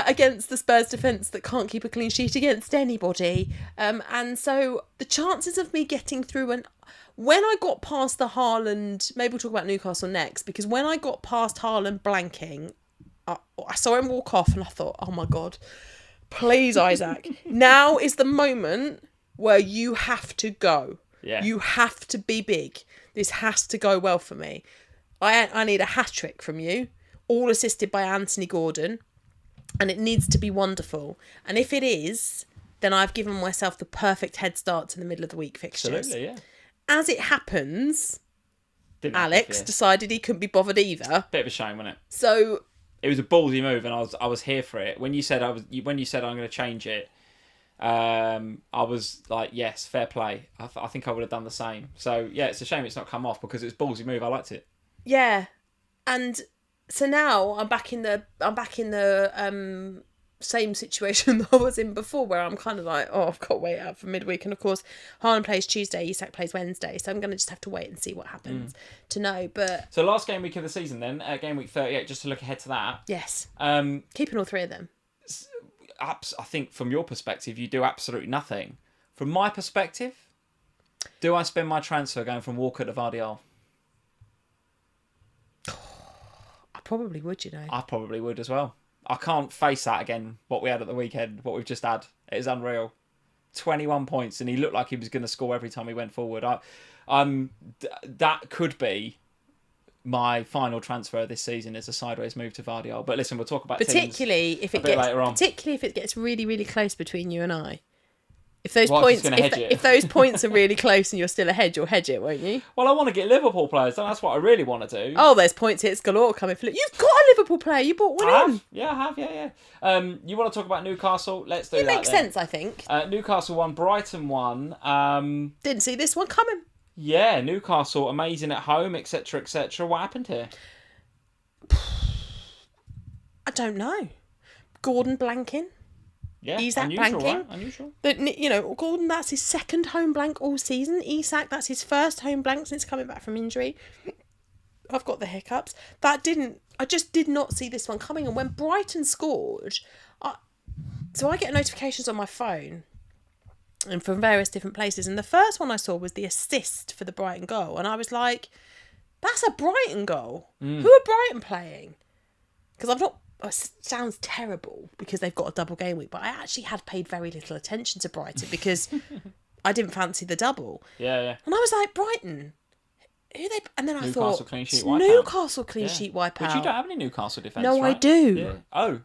against the Spurs defence that can't keep a clean sheet against anybody. And so the chances of me getting through... And when I got past the Haaland... Maybe we'll talk about Newcastle next. Because when I got past Haaland blanking, I saw him walk off and I thought, oh my God... Please, Isak. Now is the moment where you have to go. Yeah. You have to be big. This has to go well for me. I need a hat-trick from you, all assisted by Anthony Gordon, and it needs to be wonderful. And if it is, then I've given myself the perfect head start to the middle of the week fixtures. Absolutely, yeah. As it happens, Alex decided he couldn't be bothered either. Bit of a shame, wasn't it? So... It was a ballsy move, and I was here for it. When you said I'm going to change it, I was like, yes, fair play. I think I would have done the same. So yeah, it's a shame it's not come off because it's a ballsy move. I liked it. Yeah, and so now I'm back in the same situation that I was in before, where I'm kind of like, oh, I've got to wait out for midweek, and of course Haaland plays Tuesday, Isak plays Wednesday, so I'm going to just have to wait and see what happens to know. But so last game week of the season then, game week 38, just to look ahead to that. Yes. Keeping all three of them. I think from your perspective you do absolutely nothing. From my perspective, do I spend my transfer going from Walker to Gvardiol? I probably would, I probably would as well. I can't face that again, what we had at the weekend, what we've just had. It is unreal. 21 points, and he looked like he was going to score every time he went forward. That could be my final transfer this season is a sideways move to Gvardiol. But listen, we'll talk about particularly if it gets later on. Particularly if it gets really, really close between you and I. If those those points are really close and you're still ahead, you'll hedge it, won't you? Well, I want to get Liverpool players, and that's what I really want to do. Oh, there's points hits galore coming. You've got a Liverpool player. You bought one in. Yeah, I have. Yeah. You want to talk about Newcastle? Let's do that. It makes sense, I think. Newcastle won, Brighton won. Didn't see this one coming. Yeah, Newcastle amazing at home, etc., etc. What happened here? I don't know. Gordon blanking. Yeah, Isak unusual, blanking. Right? Unusual. But, Gordon, that's his second home blank all season. Isak, that's his first home blank since coming back from injury. I've got the hiccups. I just did not see this one coming. And when Brighton scored, so I get notifications on my phone and from various different places. And the first one I saw was the assist for the Brighton goal. And I was like, that's a Brighton goal. Who are Brighton playing? Because I've not... It sounds terrible because they've got a double game week, but I actually had paid very little attention to Brighton because I didn't fancy the double. Yeah. And I was like, Brighton, who they? And then I Newcastle thought, clean sheet wipeout. Newcastle clean sheet wipeout. But you don't have any Newcastle defence, no, right? I do. Yeah.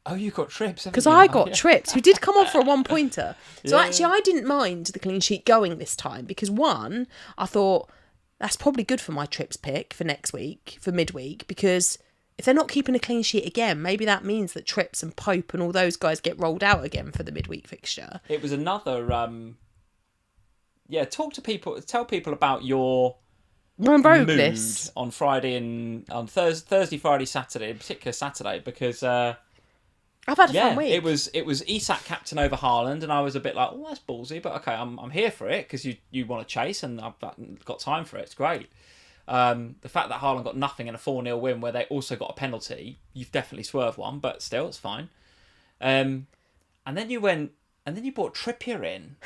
Oh, you got Trips. Because I got Trips, who did come on for a one-pointer. So actually, I didn't mind the clean sheet going this time because one, I thought that's probably good for my Trips pick for next week, for midweek, because if they're not keeping a clean sheet again, maybe that means that Trips and Pope and all those guys get rolled out again for the midweek fixture. It was another... tell people about your rogue mood this on Friday and on Thursday, Friday, Saturday, in particular Saturday, because I've had a fun week. it was Isak captain over Haaland, and I was a bit like, oh, that's ballsy, but okay, I'm here for it because you want to chase, and I've got time for it. It's great. The fact that Haaland got nothing in a 4-0 win where they also got a penalty, you've definitely swerved one, but still, it's fine. And then you brought Trippier in.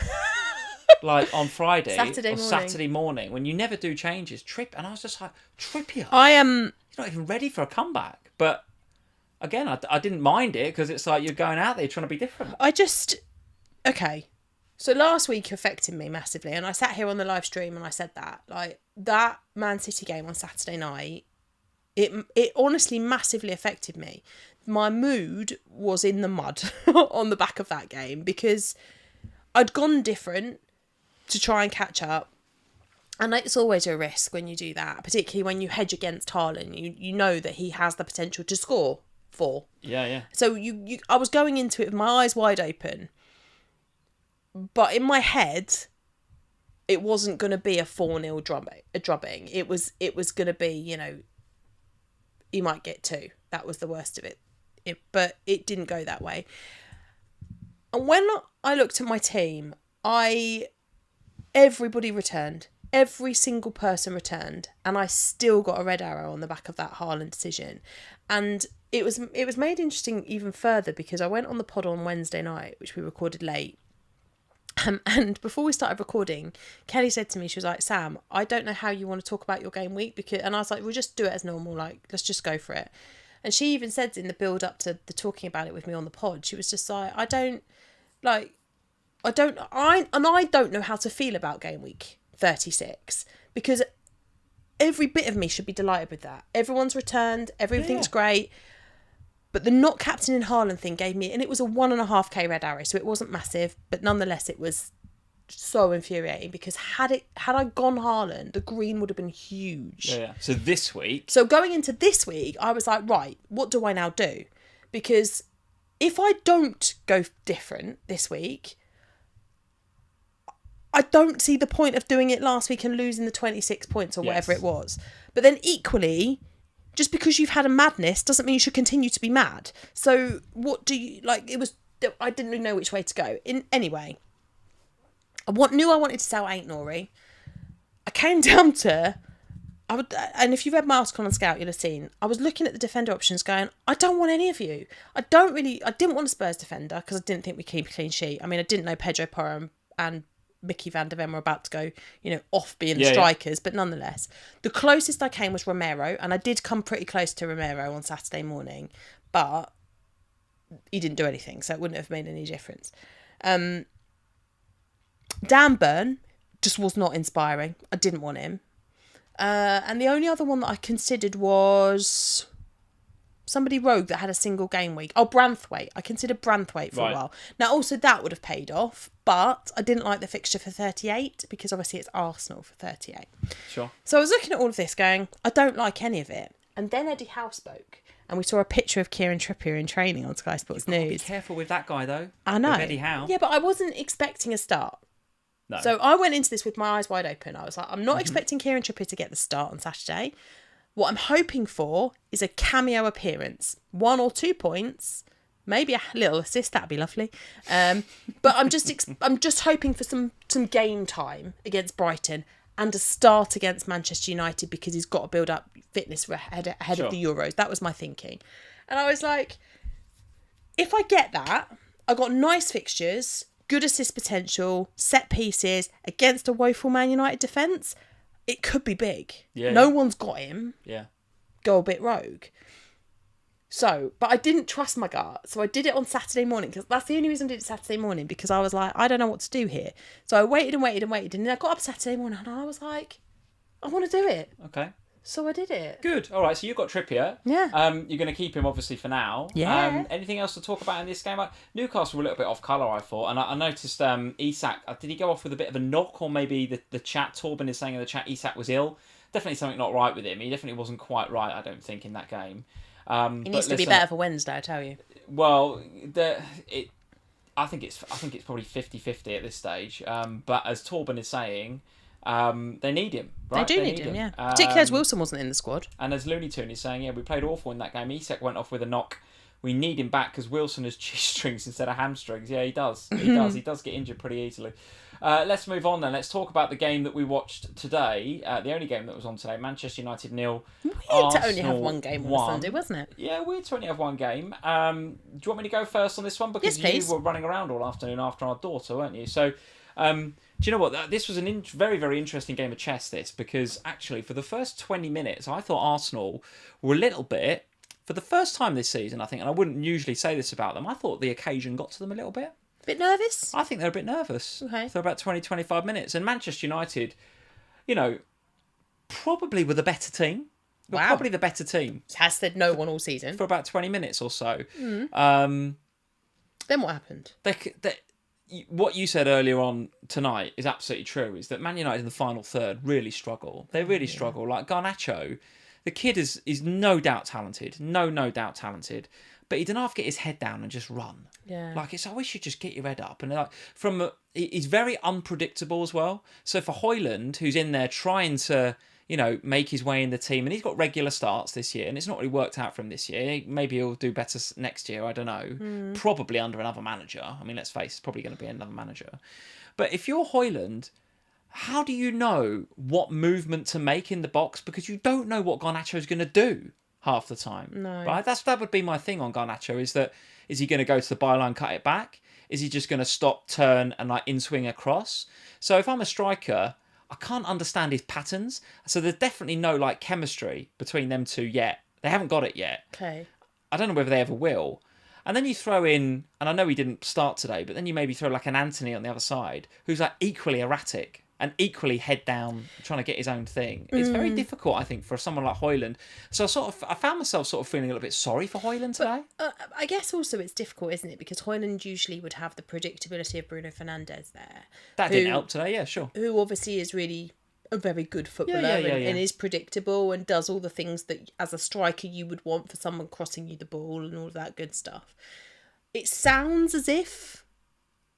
Like on Friday Saturday morning when you never do changes, and I was just like, Trippier. He's not even ready for a comeback. But again, I didn't mind it because it's like you're going out there trying to be different. Okay. So last week affected me massively, and I sat here on the live stream and I said that, like, that Man City game on Saturday night, it honestly massively affected me. My mood was in the mud on the back of that game because I'd gone different to try and catch up. And it's always a risk when you do that, particularly when you hedge against Haaland. You know that he has the potential to score 4. Yeah. So I was going into it with my eyes wide open. But in my head, it wasn't going to be a 4-0 drubbing. It was going to be, he might get 2. That was the worst of it. But it didn't go that way. And when I looked at my team, everybody returned. Every single person returned. And I still got a red arrow on the back of that Haaland decision. And it was made interesting even further because I went on the pod on Wednesday night, which we recorded late. And before we started recording, Kelly said to me, she was like, Sam, I don't know how you want to talk about your game week. And I was like, we'll just do it as normal. Like, let's just go for it. And she even said in the build up to the talking about it with me on the pod, she was just like, I don't know how to feel about game week 36 because every bit of me should be delighted with that. Everyone's returned. Everything's great. But the not captaining Haaland thing gave me, and it was a 1.5k red arrow, so it wasn't massive, but nonetheless it was so infuriating because had I gone Haaland, the green would have been huge. Yeah. So this week. So going into this week, I was like, right, what do I now do? Because if I don't go different this week, I don't see the point of doing it last week and losing the 26 points or whatever it was. But then equally, just because you've had a madness doesn't mean you should continue to be mad. So what do you, like, I didn't really know which way to go. Anyway, knew I wanted to sell Ain't Nori. I came down to, and if you've read my article on Scout, you'll have seen, I was looking at the defender options going, I don't want any of you. I didn't want a Spurs defender because I didn't think we'd keep a clean sheet. I mean, I didn't know Pedro Porro and Mickey van der Ven were about to go, off being the strikers, but nonetheless, the closest I came was Romero, and I did come pretty close to Romero on Saturday morning, but he didn't do anything, so it wouldn't have made any difference. Dan Burn just was not inspiring. I didn't want him. And the only other one that I considered was somebody rogue that had a single game week. Oh, Branthwaite. I considered Branthwaite for a while. Now, also that would have paid off, but I didn't like the fixture for 38 because obviously it's Arsenal for 38. Sure. So I was looking at all of this going, I don't like any of it. And then Eddie Howe spoke. And we saw a picture of Kieran Trippier in training on Sky Sports News. Be careful with that guy, though. I know. With Eddie Howe. Yeah, but I wasn't expecting a start. No. So I went into this with my eyes wide open. I was like, I'm not expecting Kieran Trippier to get the start on Saturday. What I'm hoping for is a cameo appearance. 1 or 2 points, maybe a little assist. That'd be lovely. But I'm just hoping for some game time against Brighton and a start against Manchester United because he's got to build up fitness ahead of the Euros. That was my thinking. And I was like, if I get that, I got nice fixtures, good assist potential, set pieces against a woeful Man United defence. It could be big. Yeah, no one's got him. Yeah. Go a bit rogue. So, but I didn't trust my gut. So I did it on Saturday morning because that's the only reason I did it Saturday morning because I was like, I don't know what to do here. So I waited. And then I got up Saturday morning and I was like, I want to do it. Okay. So I did it. Good. All right. So you've got Trippier. Yeah. You're going to keep him obviously for now. Yeah. Anything else to talk about in this game? Newcastle were a little bit off colour, I thought, and I noticed Isak. Did he go off with a bit of a knock, or maybe the chat? Torben is saying in the chat Isak was ill. Definitely something not right with him. He definitely wasn't quite right, I don't think, in that game. He needs to be better for Wednesday, I tell you. Well, I think it's probably 50-50 at this stage. But as Torben is saying, They need him. Right? They need him, yeah. Particularly as Wilson wasn't in the squad. And as Looney Toon is saying, we played awful in that game. Isak went off with a knock. We need him back because Wilson has G-strings instead of hamstrings. Yeah, he does. He does get injured pretty easily. Let's move on then. Let's talk about the game that we watched today. The only game that was on today, Manchester United 0. Weird to only have one game on Sunday, wasn't it? Yeah, weird to only have one game. Do you want me to go first on this one? Because yes, you were running around all afternoon after our daughter, weren't you? So, do you know what? This was a very, very interesting game of chess, this, because actually for the first 20 minutes, I thought Arsenal were a little bit, for the first time this season, I think, and I wouldn't usually say this about them, I thought the occasion got to them a little bit. Bit nervous? I think they're a bit nervous for about 20-25 minutes. And Manchester United, probably were the better team. Wow. Probably the better team. Has said no one all season. For about 20 minutes or so. Then what happened? What you said earlier on tonight is absolutely true, is that Man United in the final third really struggle. They really struggle. Like Garnacho, the kid is no doubt talented. No doubt talented. But he didn't have to get his head down and just run. Yeah. Like, I wish you'd just get your head up. And he's very unpredictable as well. So for Haaland, who's in there trying to, make his way in the team, and he's got regular starts this year, and it's not really worked out for him this year. Maybe he'll do better next year, I don't know. Probably under another manager. I mean, let's face it, it's probably going to be another manager. But if you're Haaland, how do you know what movement to make in the box? Because you don't know what Garnacho's going to do half the time. No. Right? That would be my thing on Garnacho, is he going to go to the byline, cut it back? Is he just going to stop, turn, and in-swing across? So if I'm a striker, I can't understand his patterns. So there's definitely no chemistry between them two yet. They haven't got it yet. Okay. I don't know whether they ever will. And then you throw in, and I know he didn't start today, but then you maybe throw an Anthony on the other side, who's equally erratic and equally head down, trying to get his own thing. It's very difficult, I think, for someone like Haaland. So I found myself sort of feeling a little bit sorry for Haaland today. I guess also it's difficult, isn't it? Because Haaland usually would have the predictability of Bruno Fernandes there. That didn't help today, yeah, sure. Who obviously is really a very good footballer and is predictable and does all the things that as a striker you would want for someone crossing you the ball and all of that good stuff. It sounds as if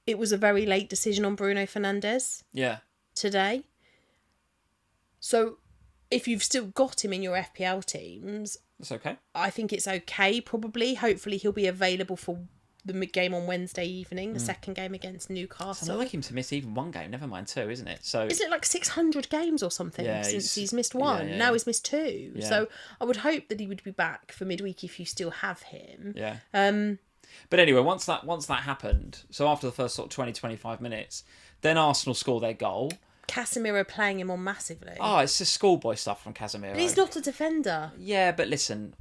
it was a very late decision on Bruno Fernandes. Yeah. Today. So if you've still got him in your FPL teams, it's okay. I think it's okay, probably. Hopefully he'll be available for the game on Wednesday evening, the second game against Newcastle. It's not like him to miss even one game, never mind two, isn't it? So isn't it 600 games or something since he's missed one? Yeah. Now he's missed two. Yeah. So I would hope that he would be back for midweek if you still have him. Yeah. But anyway, once that happened, so after the first 20-25 minutes, then Arsenal score their goal. Casemiro playing him on massively. Oh, it's just schoolboy stuff from Casemiro. But he's not a defender. Yeah, but listen,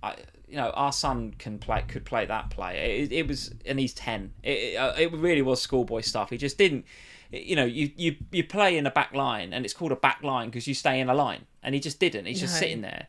our son could play that play. It was, and he's 10. It really was schoolboy stuff. He just didn't. You play in a back line, and it's called a back line because you stay in a line, and he just didn't. He's just sitting there.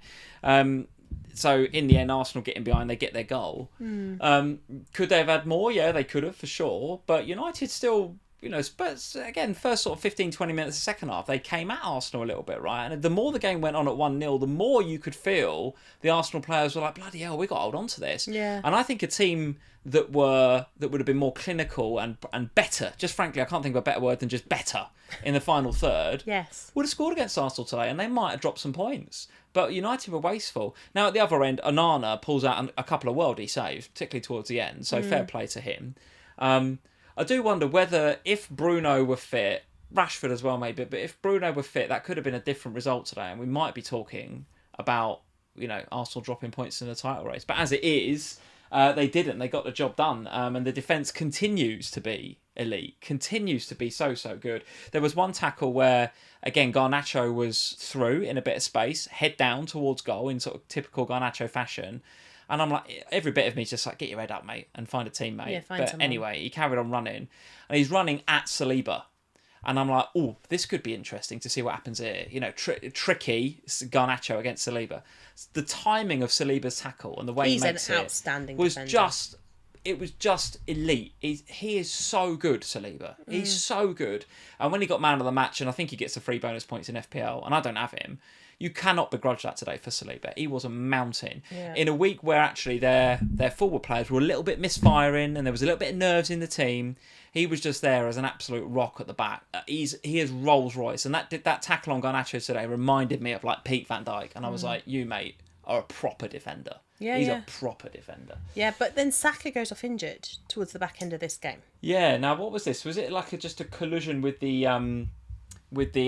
So in the end, Arsenal getting behind, they get their goal. Could they have had more? Yeah, they could have for sure. But United still. Spurs, again, first 15-20 minutes of the second half, they came at Arsenal a little bit, right? And the more the game went on at 1-0, the more you could feel the Arsenal players were like, bloody hell, we got to hold on to this. Yeah. And I think a team that would have been more clinical and better, just frankly, I can't think of a better word than just better, in the final third, would have scored against Arsenal today, and they might have dropped some points. But United were wasteful. Now, at the other end, Onana pulls out a couple of worldy saves, particularly towards the end, so fair play to him. I do wonder whether if Bruno were fit, Rashford as well maybe, but if Bruno were fit, that could have been a different result today, and we might be talking about, Arsenal dropping points in the title race. But as it is, they didn't. They got the job done, and the defence continues to be elite, continues to be so good. There was one tackle where, again, Garnacho was through in a bit of space, head down towards goal in sort of typical Garnacho fashion. And I'm like, every bit of me is just get your head up, mate, and find a teammate. Yeah, find but someone. Anyway, he carried on running, and he's running at Saliba. And I'm like, oh, this could be interesting to see what happens here. Tricky Garnacho against Saliba. The timing of Saliba's tackle and the way he makes an outstanding was defender. It was just elite. He is so good, Saliba. He's so good. And when he got man of the match, and I think he gets the 3 bonus points in FPL, and I don't have him, you cannot begrudge that today for Saliba. He was a mountain. Yeah. In a week where actually their forward players were a little bit misfiring and there was a little bit of nerves in the team, he was just there as an absolute rock at the back. He is Rolls Royce, and that tackle on Garnacho today reminded me of like Pete Van Dijk, and I was like, you mate are a proper defender. Yeah, he's a proper defender. Yeah, but then Saka goes off injured towards the back end of this game. Yeah. Now, what was this? Was it like just a collision with the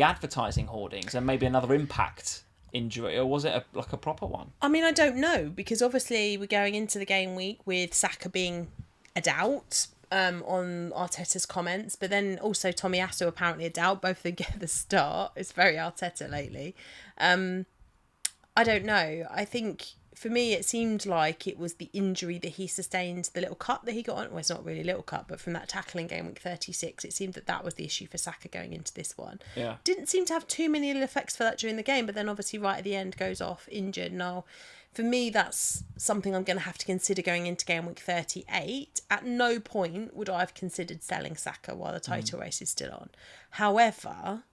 advertising hoardings and maybe another impact injury, or was it like a proper one? I mean, I don't know, because obviously we're going into the game week with Saka being a doubt on Arteta's comments, but then also Tomiyasu apparently a doubt. Both of them get the start. It's very Arteta lately. I don't know. I think for me it seemed like it was the injury that he sustained, the little cut that he got on. Well, it's not really a little cut, but from that tackling game week 36, it seemed that was the issue for Saka going into this one. Yeah. Didn't seem to have too many ill effects for that during the game, but then obviously right at the end goes off injured. Now, for me, that's something I'm going to have to consider going into game week 38. At no point would I have considered selling Saka while the title race is still on. However,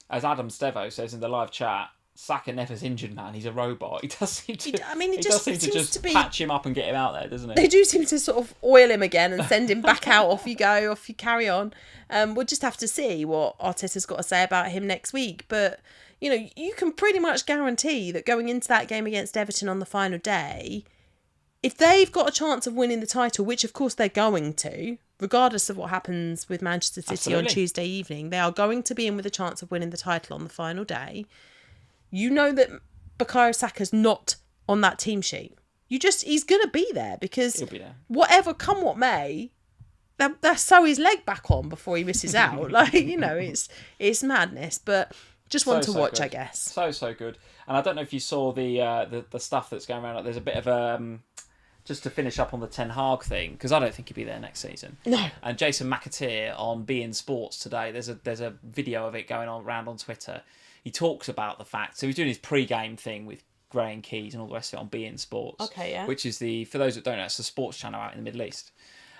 as Adam Stevo says in the live chat, Saka never's injured, man. He's a robot. He does seem to. He does seem to just patch him up and get him out there, doesn't he? They do seem to sort of oil him again and send him back out. Off you go. Off you carry on. We'll just have to see what Arteta's got to say about him next week. But you can pretty much guarantee that going into that game against Everton on the final day, if they've got a chance of winning the title, which of course they're going to, regardless of what happens with Manchester City on Tuesday evening, they are going to be in with a chance of winning the title on the final day. You know that Bukayo Saka's not on that team sheet. He's going to be there because he'll be there. Whatever, come what may, they'll sew his leg back on before he misses out. It's madness, but just one to watch, good. I guess. So good. And I don't know if you saw the stuff that's going around. There's a bit of just to finish up on the Ten Hag thing, because I don't think he'll be there next season. No. And Jason McAteer on beIN Sports today, there's a video of it going on around on Twitter. He talks about the fact, so he's doing his pre-game thing with Graham Keys and all the rest of it on beIN Sports. Okay, yeah. Which is for those that don't know, it's a sports channel out in the Middle East.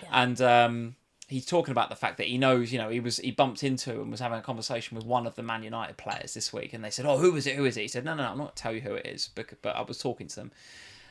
Yeah. And he's talking about the fact that he knows, he bumped into and was having a conversation with one of the Man United players this week, and they said, "Oh, who is it? Who is it?" He said, "No, I'm not going to tell you who it is, but I was talking to them."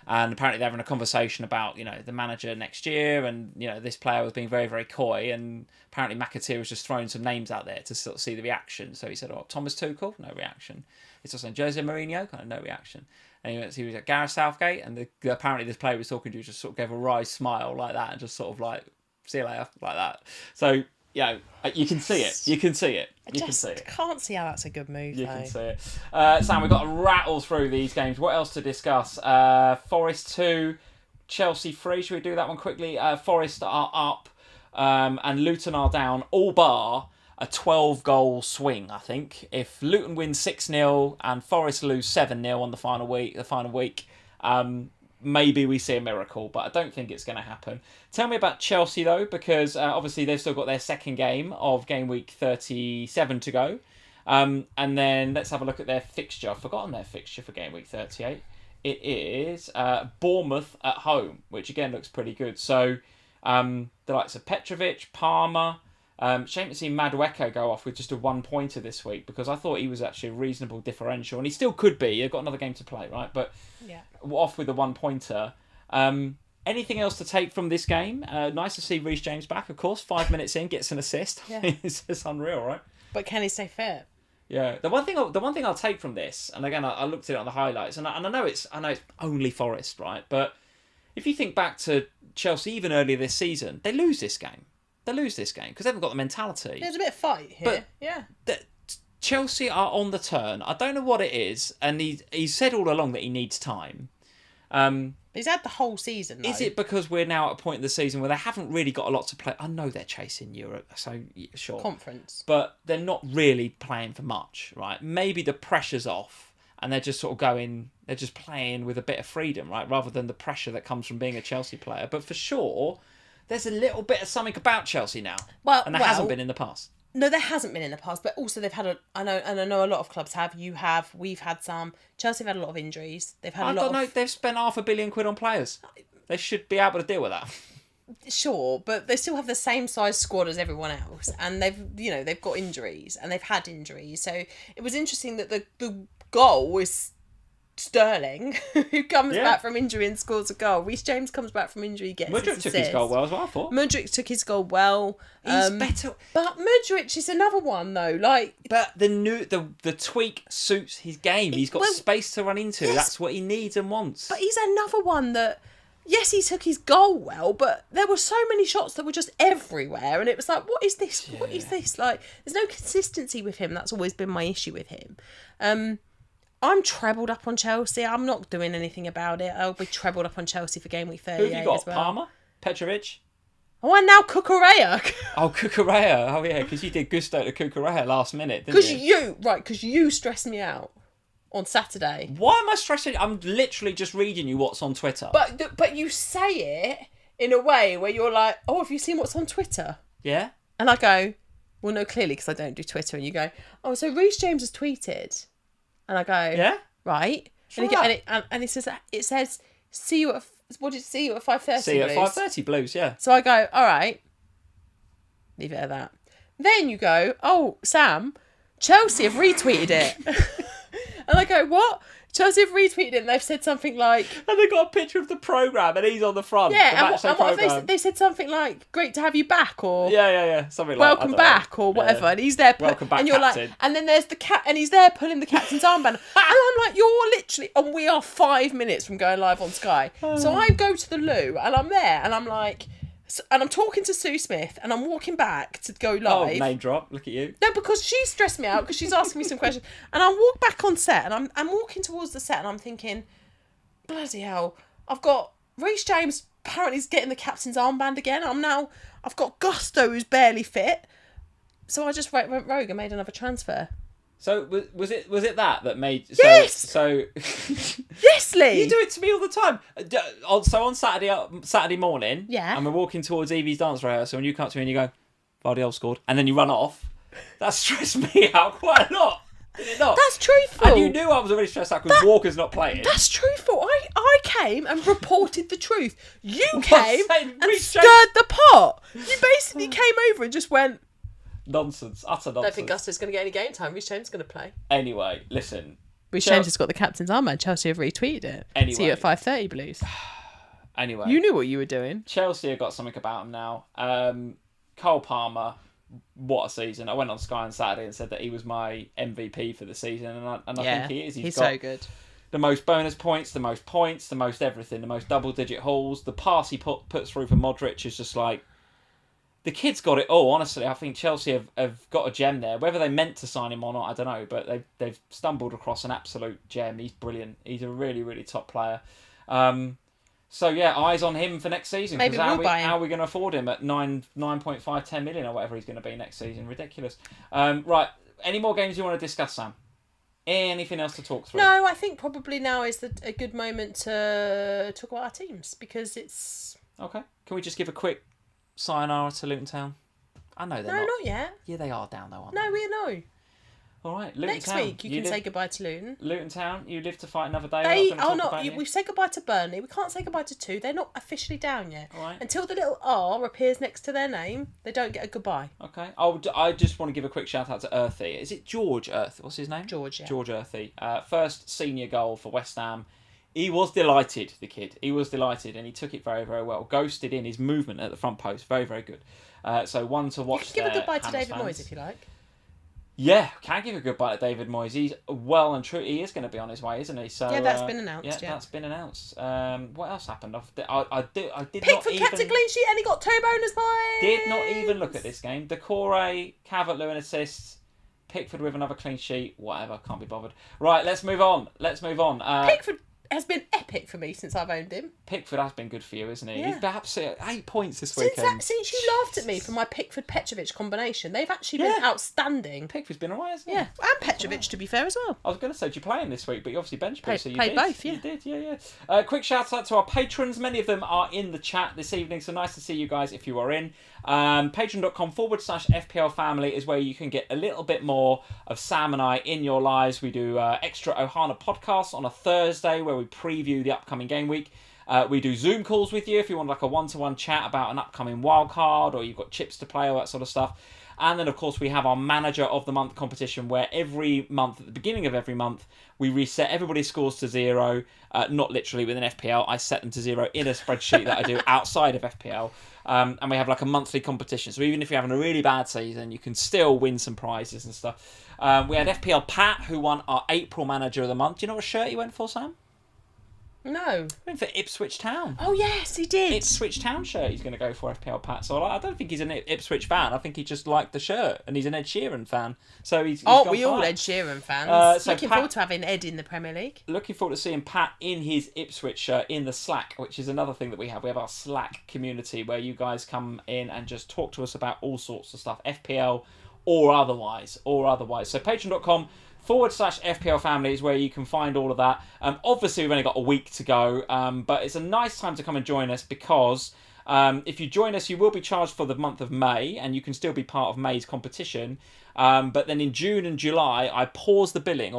And apparently they're having a conversation about, the manager next year, and, this player was being very, very coy, and apparently McAteer was just throwing some names out there to sort of see the reaction. So he said, Thomas Tuchel, no reaction. He's also saying Jose Mourinho, kind of no reaction. And he was at Gareth Southgate, and apparently this player was talking to just sort of gave a wry smile like that, and just sort of like, see you later, like that. So, you can see it. You can see it. Can't see how that's a good move. You can see it. Sam, we've got to rattle through these games. What else to discuss? Forest 2, Chelsea 3. Should we do that one quickly? Forest are up, and Luton are down, all bar a 12-goal swing, I think. If Luton wins 6-0 and Forest lose 7-0 on the final week, maybe we see a miracle, but I don't think it's going to happen. Tell me about Chelsea, though, because obviously they've still got their second game of game week 37 to go. And then let's have a look at their fixture. I've forgotten their fixture for game week 38. It is Bournemouth at home, which again looks pretty good. So the likes of Petrovic, Palmer. Shame to see Madueke go off with just a 1-pointer this week, because I thought he was actually a reasonable differential, and he still could be. They've got another game to play, right? But off with a 1-pointer. Anything else to take from this game? Nice to see Reece James back, of course. 5 minutes in, gets an assist. Yeah. It's just unreal, right? But can he stay fit? Yeah. The one thing I'll take from this, and again I looked at it on the highlights, and I know it's only Forest, right? But if you think back to Chelsea even earlier this season, they lose this game. Because they haven't got the mentality. There's a bit of fight here. But Chelsea are on the turn. I don't know what it is, and he's said all along that he needs time. He's had the whole season, though. Is it because we're now at a point in the season where they haven't really got a lot to play? I know they're chasing Europe, so sure. Conference. But they're not really playing for much, right? Maybe the pressure's off, and they're just sort of they're just playing with a bit of freedom, right? Rather than the pressure that comes from being a Chelsea player. But for sure, there's a little bit of something about Chelsea now. And there hasn't been in the past. No, there hasn't been in the past, but also they've had I know a lot of clubs have. We've had some. Chelsea have had a lot of injuries. They've had they've spent £500 million on players. They should be able to deal with that. Sure, but they still have the same size squad as everyone else, and they've got injuries, and they've had injuries. So it was interesting that the goal was Sterling, who comes back from injury and scores a goal. Reece James comes back from injury, gets his assist. Mudryk took his goal well as well, I thought. Mudryk took his goal well. He's better. But Mudryk is another one, though. But the tweak suits his game. He's got space to run into. Yes, that's what he needs and wants. But he's another one that... Yes, he took his goal well, but there were so many shots that were just everywhere, and it was like, what is this? Yeah. What is this? There's no consistency with him. That's always been my issue with him. I'm trebled up on Chelsea. I'm not doing anything about it. I'll be trebled up on Chelsea for game week 38 Who have you got? as well. Palmer? Petrovic? Oh, and now Cucurella. Cucurella. Oh, yeah, because you did Gusto to Cucurella last minute, didn't you? Because you stressed me out on Saturday. Why am I stressing? I'm literally just reading you what's on Twitter. But you say it in a way where you're like, oh, have you seen what's on Twitter? Yeah. And I go, well, no, clearly, because I don't do Twitter. And you go, oh, so Reece James has tweeted. And I go, yeah, right. Sure. And it says, see you at 5:30. See you at 5:30 Blues, yeah. So I go, all right. Leave it at that. Then you go, oh, Sam, Chelsea have retweeted it. And I go, what? Chelsea have retweeted it and they've said something like... And they got a picture of the programme and he's on the front. Yeah, and what have they said something like, great to have you back, or... Yeah, something like welcome back, or whatever. And he's there... Welcome back, and you're captain. Like, and then there's the cat, and he's there pulling the captain's armband. And I'm like, you're literally... And we are 5 minutes from going live on Sky. So I go to the loo, and I'm there, and I'm like... And I'm talking to Sue Smith, and I'm walking back to go live. Oh, name drop. Look at you. No, because she stressed me out because she's asking me some questions. And I walk back on set, and I'm walking towards the set, and I'm thinking, bloody hell, I've got Reece James apparently is getting the captain's armband again. I've got Gusto who's barely fit. So I just went rogue and made another transfer. So was it that made... Yes! So yes, Lee! You do it to me all the time. So on Saturday morning, yeah, and we're walking towards Evie's dance rehearsal, and you come up to me and you go, Gvardiol scored, and then you run off. That stressed me out quite a lot. Did it not? That's truthful. And you knew I was already stressed out because Walker's not playing. That's truthful. I came and reported the truth. You came and stirred the pot. You basically came over and just went... Nonsense. Utter nonsense. I don't think Gusto's going to get any game time. Reece James is going to play. Anyway, listen. Reece James has got the captain's armband. Chelsea have retweeted it. Anyway. See you at 5:30 Blues. Anyway. You knew what you were doing. Chelsea have got something about him now. Cole Palmer, what a season. I went on Sky on Saturday and said that he was my MVP for the season, and I think he is. He's got so good. The most bonus points, the most everything, the most double-digit hauls. The pass he puts through for Modric is just like... The kid's got it all, honestly. I think Chelsea have got a gem there. Whether they meant to sign him or not, I don't know. But they've stumbled across an absolute gem. He's brilliant. He's a really, really top player. So, yeah, eyes on him for next season. Maybe we'll buy him. How are we going to afford him at 9.5, 10 million or whatever he's going to be next season? Ridiculous. Right, any more games you want to discuss, Sam? Anything else to talk through? No, I think probably now is a good moment to talk about our teams because it's... Okay. Can we just give a quick... sayonara to Luton Town? I know they're not. No, not yet. Yeah, they are down though, aren't they? No, we know. All right, Luton Next Town. week you can say goodbye to Luton. Luton Town, you live to fight another day. We've said goodbye to Burnley. We can't say goodbye to 2. They're not officially down yet. All right. Until the little R appears next to their name, they don't get a goodbye. Okay. I just want to give a quick shout out to Earthy. Is it George Earthy? What's his name? George, yeah. George Earthy. First senior goal for West Ham. He was delighted, the kid. He was delighted, and he took it very, very well. Ghosted in his movement at the front post. Very, very good. So one to watch. You can give a goodbye to David Moyes if you like. Yeah, can give a goodbye to David Moyes. He's well and true. He is going to be on his way, isn't he? So yeah, that's been announced. Yeah, that's been announced. What else happened? I did Pickford kept a clean sheet and he got 2 bonus points. Did not even look at this game. Decore, Calvert-Lewin assists. Pickford with another clean sheet. Whatever, can't be bothered. Right, let's move on. Pickford has been epic for me since I've owned him. Pickford has been good for you, isn't he? Yeah. He's perhaps 8 points this weekend. Since you laughed at me for my Pickford-Petrovic combination, they've actually been outstanding. Pickford's been alright, hasn't he? Yeah, and Petrovic, to be fair, as well. I was going to say, did you play him this week? But you obviously benched me, so you played did. Both, yeah. You did, yeah. Quick shout out to our patrons. Many of them are in the chat this evening, so nice to see you guys if you are in. Patreon.com/FPLFamily is where you can get a little bit more of Sam and I in your lives. We do extra Ohana podcasts on a Thursday where we preview the upcoming game week. We do Zoom calls with you if you want like a one-to-one chat about an upcoming wild card or you've got chips to play, all that sort of stuff. And then, of course, we have our Manager of the Month competition, where every month, at the beginning of every month, we reset everybody's scores to 0. Not literally within FPL. I set them to 0 in a spreadsheet that I do outside of FPL. And we have like a monthly competition. So even if you're having a really bad season, you can still win some prizes and stuff. We had FPL Pat, who won our April Manager of the Month. Do you know what shirt he went for, Sam? No. He went for Ipswich Town. Oh, yes, he did. Ipswich Town shirt he's going to go for, FPL Pat. So I don't think he's an Ipswich fan. I think he just liked the shirt, and he's an Ed Sheeran fan. So he's we all Ed Sheeran fans. Looking forward to having Ed in the Premier League. Looking forward to seeing Pat in his Ipswich shirt in the Slack, which is another thing that we have. We have our Slack community where you guys come in and just talk to us about all sorts of stuff, FPL or otherwise. So patreon.com/FPLFamily is where you can find all of that. Obviously, we've only got a week to go, but it's a nice time to come and join us because if you join us, you will be charged for the month of May, and you can still be part of May's competition. But then in June and July, we pause the billing,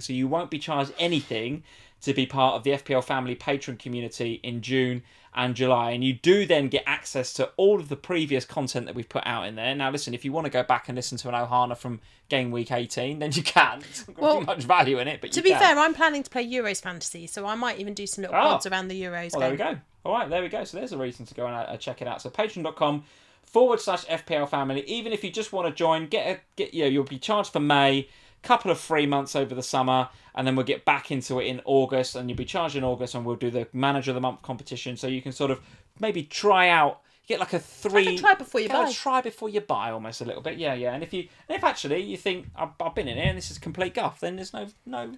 so you won't be charged anything to be part of the FPL Family Patreon community in June and July, and you do then get access to all of the previous content that we've put out in there. Now listen, if you want to go back and listen to an Ohana from game week 18, then you can. It's not got too much value in it, but to be fair, I'm planning to play Euros Fantasy, so I might even do some little pods around the Euros game. There we go. All right, there we go. So there's a reason to go and check it out. So patreon.com/FPL Family. Even if you just want to join, you'll be charged for May, couple of free months over the summer, and then we'll get back into it in August, and you'll be charged in August, and we'll do the Manager of the Month competition, so you can sort of maybe try out, get like a try before you buy. Try before you buy, almost a little bit. Yeah. And if actually you think I've been in here and this is complete guff, then there's no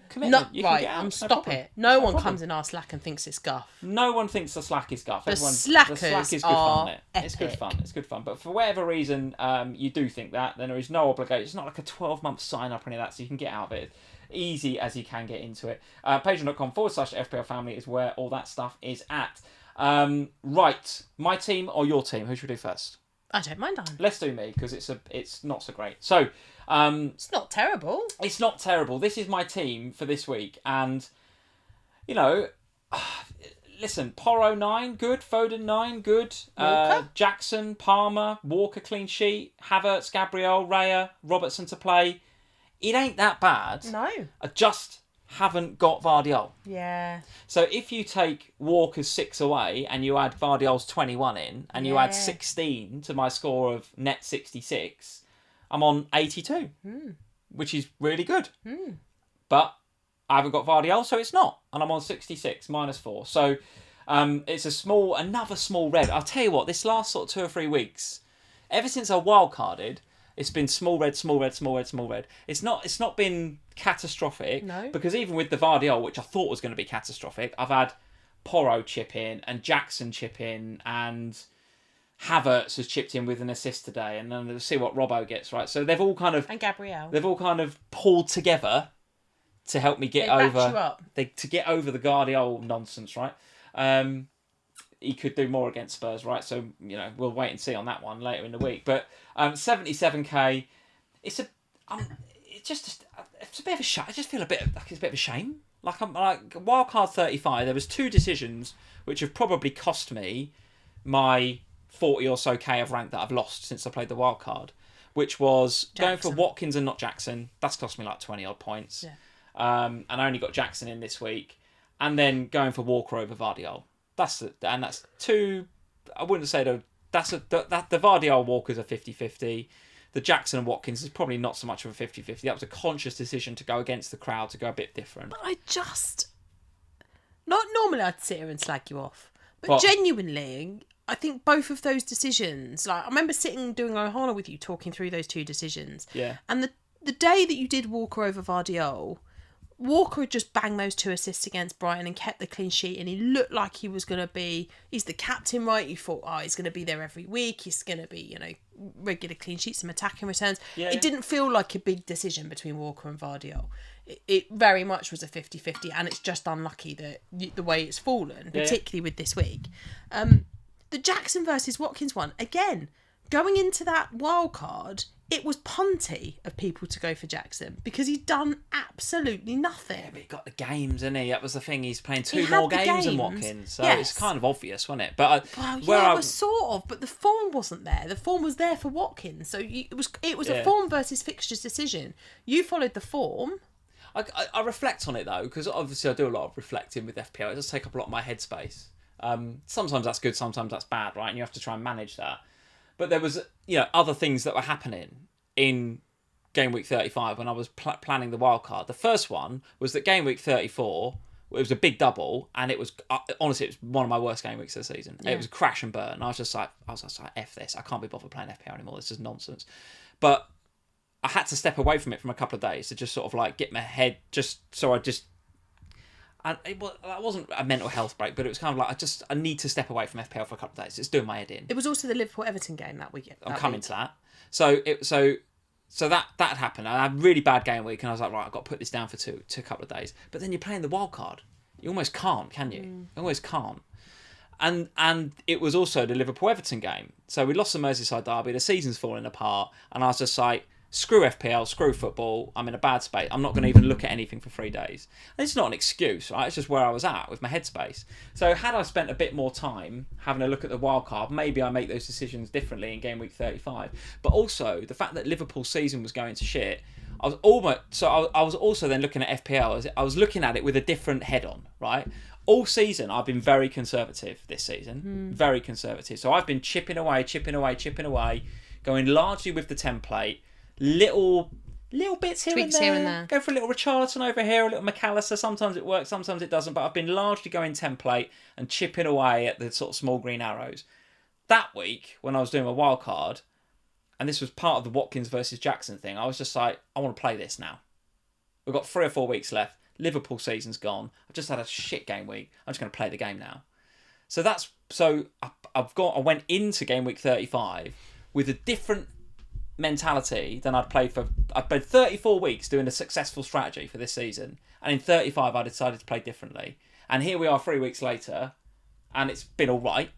commitment. You can get out. Stop it. No one comes in our Slack and thinks it's guff. No one thinks the Slack is guff. The Slack is good fun. It's good fun. It's good fun. But for whatever reason, you do think that, then there is no obligation. It's not like a 12-month sign up or any of that, so you can get out of it easy as you can get into it. Patreon.com/FPL Family is where all that stuff is at. Right, my team or your team? Who should we do first? I don't mind. Let's do me, because it's not so great. So it's not terrible. It's not terrible. This is my team for this week, and listen, Porro 9 good, Foden 9 good, Jackson, Palmer, Walker clean sheet, Havertz, Gvardiol, Raya, Robertson to play. It ain't that bad. No. I just haven't got Gvardiol. Yeah. So if you take Walker's 6 away and you add Gvardiol's 21 in and you add 16 to my score of net 66, I'm on 82, which is really good. But I haven't got Gvardiol, so it's not. And I'm on 66, -4. So it's another small red. I'll tell you what, this last sort of 2 or 3 weeks, ever since I wildcarded, it's been small red. It's not been catastrophic. No. Because even with the Gvardiol, which I thought was going to be catastrophic, I've had Porro chip in and Jackson chip in and Havertz has chipped in with an assist today, and then we'll see what Robbo gets, right? So they've all kind of... And Gvardiol. They've all kind of pulled together to help me get over... to get over the Gvardiol nonsense, right? He could do more against Spurs, right? So, we'll wait and see on that one later in the week. But 77k, it's a bit of a shame. I just feel a bit like it's a bit of a shame. Like wildcard 35, there was 2 decisions which have probably cost me my 40 or so k of rank that I've lost since I played the wildcard, which was going for Watkins and not Jackson. That's cost me like 20 odd points. Yeah. And I only got Jackson in this week, and then going for Walker over Gvardiol. That's 2. I wouldn't say the Gvardiol Walker's a 50-50. The Jackson and Watkins is probably not so much of a 50-50. That was a conscious decision to go against the crowd, to go a bit different. But not normally I'd sit here and slag you off, but genuinely, I think both of those decisions, like I remember doing Ohana with you, talking through those 2 decisions. Yeah. And the day that you did Walker over Gvardiol, Walker had just banged those 2 assists against Brighton and kept the clean sheet, and he looked like he was going to be... He's the captain, right? You thought, he's going to be there every week. He's going to be, regular clean sheets, some attacking returns. Yeah. It didn't feel like a big decision between Walker and Gvardiol. It very much was a 50-50, and it's just unlucky that the way it's fallen, particularly with this week. The Jackson versus Watkins one, again... going into that wild card, it was punty of people to go for Jackson because he'd done absolutely nothing. Yeah, but he got the games, didn't he? That was the thing. He's playing two more games than Watkins, so it's kind of obvious, wasn't it? But it was sort of, but the form wasn't there. The form was there for Watkins, so it was a form versus fixtures decision. You followed the form. I reflect on it though, because obviously I do a lot of reflecting with FPL. It does take up a lot of my headspace. Sometimes that's good, sometimes that's bad, right? And you have to try and manage that. But there was, other things that were happening in game week 35 when I was planning the wild card. The first one was that game week 34, it was a big double, and it was honestly, it was one of my worst game weeks of the season. Yeah. It was a crash and burn. I was just like, F this. I can't be bothered playing FPL anymore. This is nonsense. But I had to step away from it from a couple of days to just sort of like get my head that wasn't a mental health break, but it was kind of like I need to step away from FPL for a couple of days. It's doing my head in. It was also the Liverpool-Everton game that week. I'm coming to that. So that happened. I had a really bad game week, and I was like, right, I've got to put this down for a couple of days. But then you're playing the wild card. You almost can't, can you? You almost can't. And it was also the Liverpool-Everton game. So we lost the Merseyside derby. The season's falling apart, and I was just like, screw FPL, screw football, I'm in a bad space. I'm not going to even look at anything for 3 days. And it's not an excuse, right? It's just where I was at with my headspace. So had I spent a bit more time having a look at the wild card, maybe I make those decisions differently in game week 35. But also, the fact that Liverpool's season was going to shit, I was also then looking at FPL. I was looking at it with a different head on, right? All season, I've been very conservative this season. Very conservative. So I've been chipping away, going largely with the template, little bits Tweaks here and there. Go for a little Richarlison over here, a little McAllister. Sometimes it works, sometimes it doesn't. But I've been largely going template and chipping away at the sort of small green arrows. That week, when I was doing my wild card, and this was part of the Watkins versus Jackson thing, I was just like, I want to play this now. We've got 3 or 4 weeks left. Liverpool season's gone. I've just had a shit game week. I'm just going to play the game now. I went into game week 35 with a different mentality than I'd played 34 weeks doing a successful strategy for this season, and in 35 I decided to play differently, and here we are 3 weeks later, and it's been all right.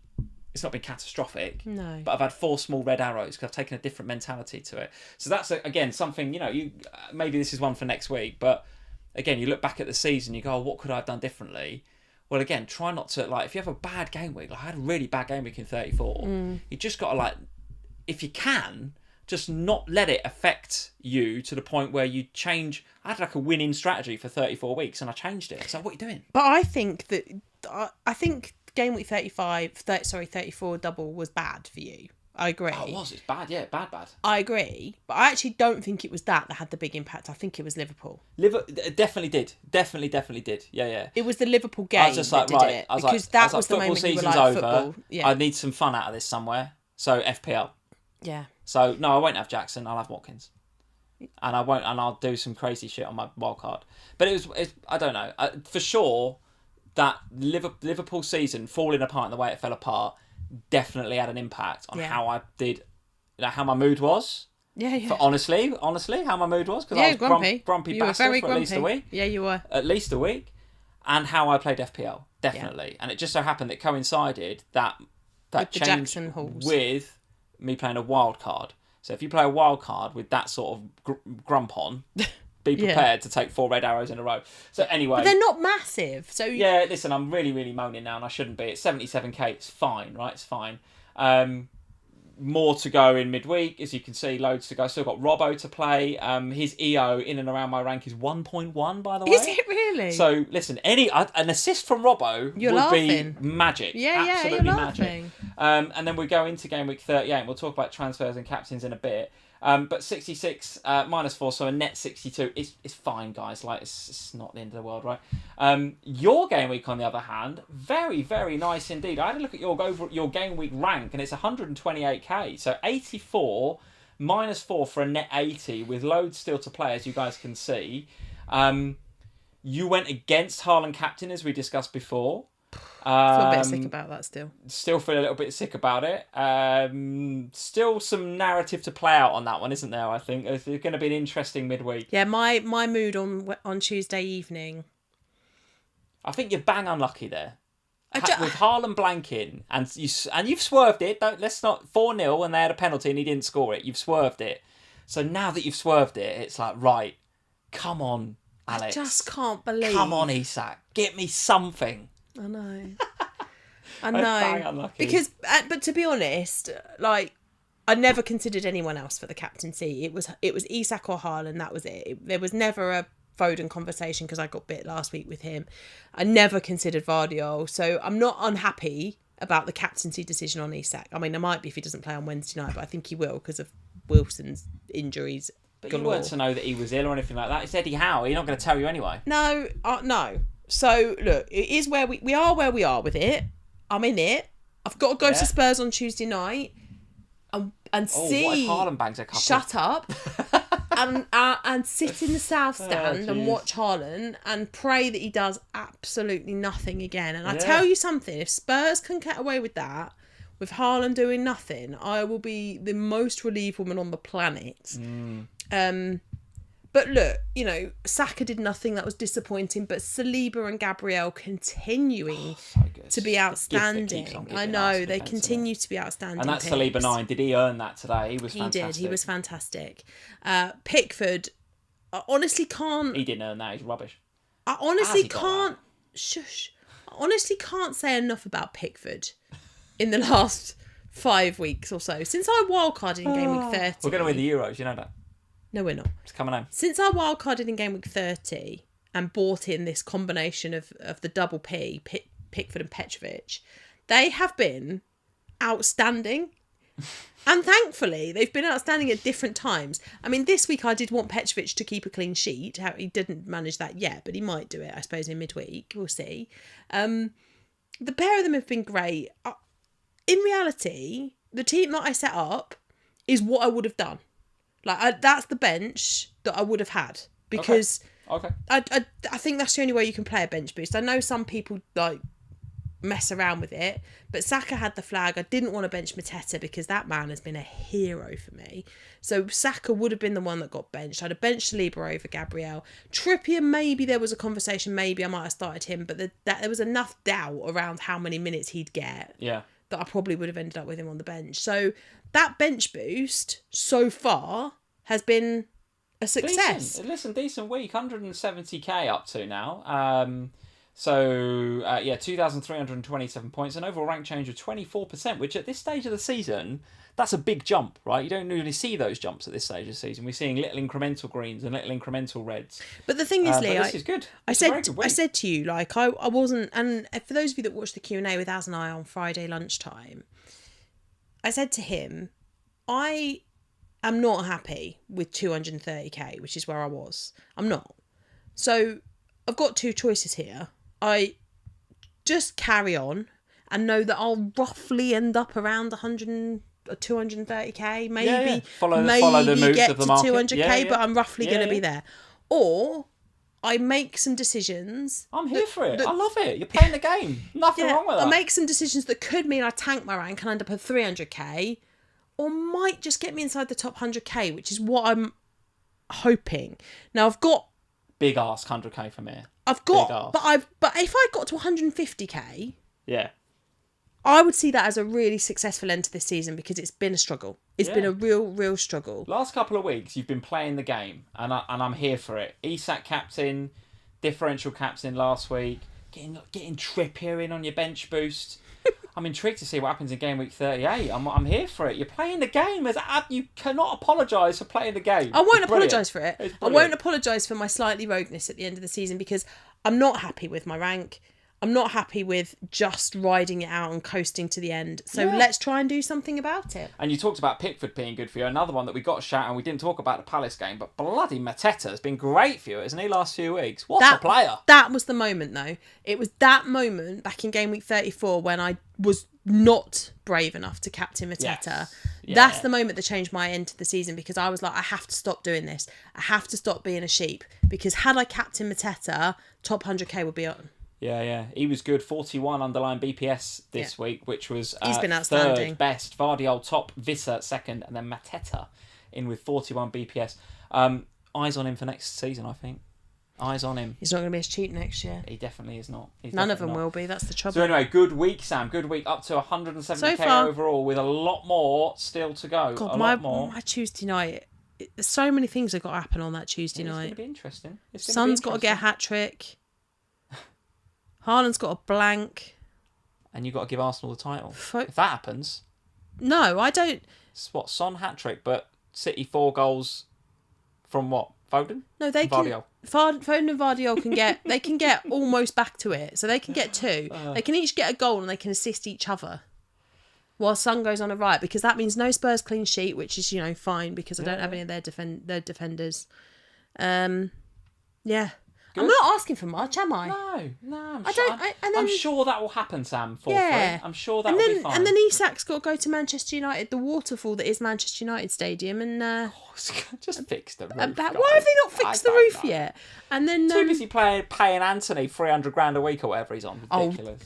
It's not been catastrophic, but I've had 4 small red arrows because I've taken a different mentality to it. So that's again something, you maybe this is one for next week, but again, you look back at the season, you go, what could I have done differently? Well, again, try not to, if you have a bad game week, I had a really bad game week in 34, you just got to, if you can, just not let it affect you to the point where you change. I had a winning strategy for 34 weeks and I changed it. So what are you doing? But I think game week 34 double was bad for you. I agree. Oh, it was. It's bad. Yeah, bad. I agree. But I actually don't think it was that had the big impact. I think it was Liverpool. Definitely did. Definitely did. Yeah. It was the Liverpool game that did it. Because that was the moment you were like, football. Yeah. I need some fun out of this somewhere. So FPL. Yeah. So no, I won't have Jackson. I'll have Watkins, and I'll do some crazy shit on my wild card. But I don't know for sure that Liverpool season falling apart and the way it fell apart definitely had an impact on how I did, how my mood was. Yeah. For honestly, how my mood was, because I was grumpy bastard for at least a week. Yeah, you were. At least a week, and how I played FPL definitely, and it just so happened that coincided that with changed Jackson Halls with me playing a wild card. So if you play a wild card with that sort of grump on, be prepared to take 4 red arrows in a row. So anyway, but they're not massive. So yeah, listen, I'm really, really moaning now, and I shouldn't be. It's 77k. It's fine, right? It's fine. More to go in midweek, as you can see, loads to go. Still got Robbo to play. His EO in and around my rank is 1.1 by the way. Is it really? So listen, an assist from Robbo would be magic. Yeah, absolutely you're magic. Laughing. And then we go into game week 38, and we'll talk about transfers and captains in a bit. But 66 -4, so a net 62 is fine, guys. It's not the end of the world, right? Your game week, on the other hand, very, very nice indeed. I had a look at your game week rank, and it's 128k. So 84 -4 for a net 80, with loads still to play, as you guys can see. You went against Haaland captain, as we discussed before. I feel a bit sick about that still. Still feel a little bit sick about it. Still some narrative to play out on that one, isn't there? I think it's going to be an interesting midweek. Yeah, my mood on Tuesday evening. I think you're bang unlucky there. with Haaland blanking, and you've swerved it. Let's not 4-0 and they had a penalty and he didn't score it. You've swerved it. So now that you've swerved it, it's like, right, come on, Alex. I just can't believe. Come on, Isak, get me something. I know. I know. Because, but to be honest, like, I never considered anyone else for the captaincy. It was Isak or Haaland. That was it. There was never a Foden conversation because I got bit last week with him. I never considered Gvardiol, so I'm not unhappy about the captaincy decision on Isak. I mean, I might be if he doesn't play on Wednesday night, but I think he will because of Wilson's injuries. But you weren't to know that he was ill or anything like that. It's Eddie Howe. He's not going to tell you anyway. No, no. So look, it is where we are where we are with it. I'm in it. I've got to go to Spurs on Tuesday night and see. What if Haaland bangs a couple? Shut up. and sit in the south stand and watch Haaland and pray that he does absolutely nothing again. And I tell you something, if Spurs can get away with that, with Haaland doing nothing, I will be the most relieved woman on the planet. But look, Saka did nothing. That was disappointing. But Saliba and Gabriel continuing to be outstanding. I know, they continue to be outstanding. And that's Saliba 9. Did he earn that today? He was fantastic. He did. He was fantastic. Pickford, I honestly can't... He didn't earn that. He's rubbish. I honestly can't... Shush. I honestly can't say enough about Pickford in the last 5 weeks or so. Since I wildcarded in game week 30... We're going to win the Euros, you know that? No, we're not. It's coming home. Since I wildcarded in game week 30 and bought in this combination of the double Pickford and Petrovic, they have been outstanding. And thankfully, they've been outstanding at different times. I mean, this week I did want Petrovic to keep a clean sheet. He didn't manage that yet, but he might do it, I suppose, in midweek. We'll see. The pair of them have been great. In reality, the team that I set up is what I would have done. Like, that's the bench that I would have had. Because okay. I think that's the only way you can play a bench boost. I know some people, like, mess around with it, but Saka had the flag. I didn't want to bench Mateta because that man has been a hero for me. So Saka would have been the one that got benched. I'd have benched Saliba over Gabriel. Trippier, maybe there was a conversation, maybe I might have started him, but there was enough doubt around how many minutes he'd get that I probably would have ended up with him on the bench. So that bench boost so far has been a success. Decent week. 170k up to now. 2,327 points, an overall rank change of 24%, which at this stage of the season, that's a big jump, right? You don't really see those jumps at this stage of the season. We're seeing little incremental greens and little incremental reds. But the thing is, Lee, this is good. I said to you, like, I wasn't, and for those of you that watched the Q&A with Az and I on Friday lunchtime, I said to him, I am not happy with 230k, which is where I was. I'm not. So I've got two choices here. I just carry on and know that I'll roughly end up around 100 or 230k, maybe. Follow the moves get of the to market. 200k, but I'm roughly going to be there. Or I make some decisions. I'm here for it. I love it. You're playing the game. Nothing wrong with that. I make some decisions that could mean I tank my rank and end up at 300k, or might just get me inside the top 100k, which is what I'm hoping. Now I've got big ask 100k from here. But if I got to 150k, yeah, I would see that as a really successful end to this season because it's been a struggle. It's been a real struggle. Last couple of weeks, you've been playing the game, and I'm here for it. Isak captain, differential captain last week, getting Trippier in on your bench boost. I'm intrigued to see what happens in game week 38. I'm here for it. You're playing the game. You cannot apologise for playing the game. I won't apologise for it. I won't apologise for my slightly rogueness at the end of the season because I'm not happy with my rank. I'm not happy with just riding it out and coasting to the end. So let's try and do something about it. And you talked about Pickford being good for you. Another one that we got a shout, and we didn't talk about the Palace game, but bloody Mateta has been great for you, hasn't he, last few weeks? What a player. That was the moment, though. It was that moment back in game week 34 when I was not brave enough to captain Mateta. Yes. Yeah. That's the moment that changed my end to the season because I was like, I have to stop doing this. I have to stop being a sheep because had I captained Mateta, top 100k would be on. Yeah. He was good. 41 underlying BPS this week, which was he's been outstanding. Third best. Gvardiol top, Visser second, and then Mateta in with 41 BPS. Eyes on him for next season, I think. Eyes on him. He's not going to be as cheap next year. He definitely is not. None of them will be. That's the trouble. So anyway, good week, Sam. Good week. Up to 170k overall, with a lot more still to go. God, my Tuesday night. There's so many things that got to happen on that Tuesday night. It's going to be interesting. Son's got to get a hat trick. Haaland's got a blank. And you've got to give Arsenal the title. If that happens... No, I don't... It's what? Son hat trick, but City 4 goals from what? Foden? No, they Gvardiol. can... Foden and Gvardiol can get... They can get almost back to it. So they can get 2. They can each get a goal and they can assist each other. While Son goes on a right, because that means no Spurs clean sheet, which is, fine, because I don't have any of their defenders. Yeah. Good. I'm not asking for much, am I? No. I'm sure that will happen, Sam. I'm sure that will be fine. And then Isak's got to go to Manchester United, the waterfall that is Manchester United Stadium, and just fix the roof. Why have they not fixed the roof yet? And then too busy paying Anthony $300 a week or whatever he's on. Ridiculous.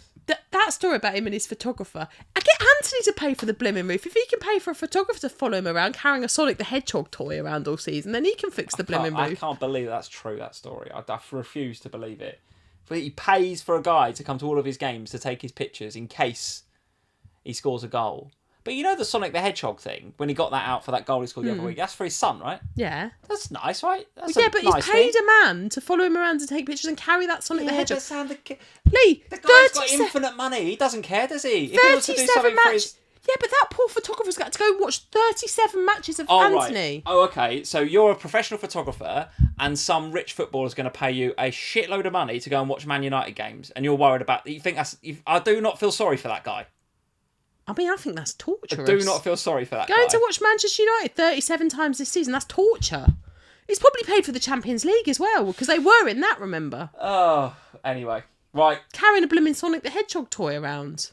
That story about him and his photographer. I get Anthony to pay for the blimmin' roof. If he can pay for a photographer to follow him around carrying a Sonic the Hedgehog toy around all season, then he can fix the blimmin' roof. I can't believe that's true, that story. I refuse to believe it. But he pays for a guy to come to all of his games to take his pictures in case he scores a goal. But you know the Sonic the Hedgehog thing, when he got that out for that goal he scored the other week, that's for his son, right? Yeah. That's nice, right? That's but he's paid a man to follow him around to take pictures and carry that Sonic the Hedgehog. Lee, the guy's got infinite money. He doesn't care, does he? If he wants to do something for his... Yeah, but that poor photographer's got to go watch 37 matches of Anthony. Right. Oh, okay. So you're a professional photographer and some rich footballer's going to pay you a shitload of money to go and watch Man United games, and you're worried about... You think that's... I do not feel sorry for that guy. I mean, I think that's torturous. I do not feel sorry for that guy. Going to watch Manchester United 37 times this season, that's torture. He's probably paid for the Champions League as well, because they were in that, remember? Oh, anyway. Right. Carrying a blooming Sonic the Hedgehog toy around.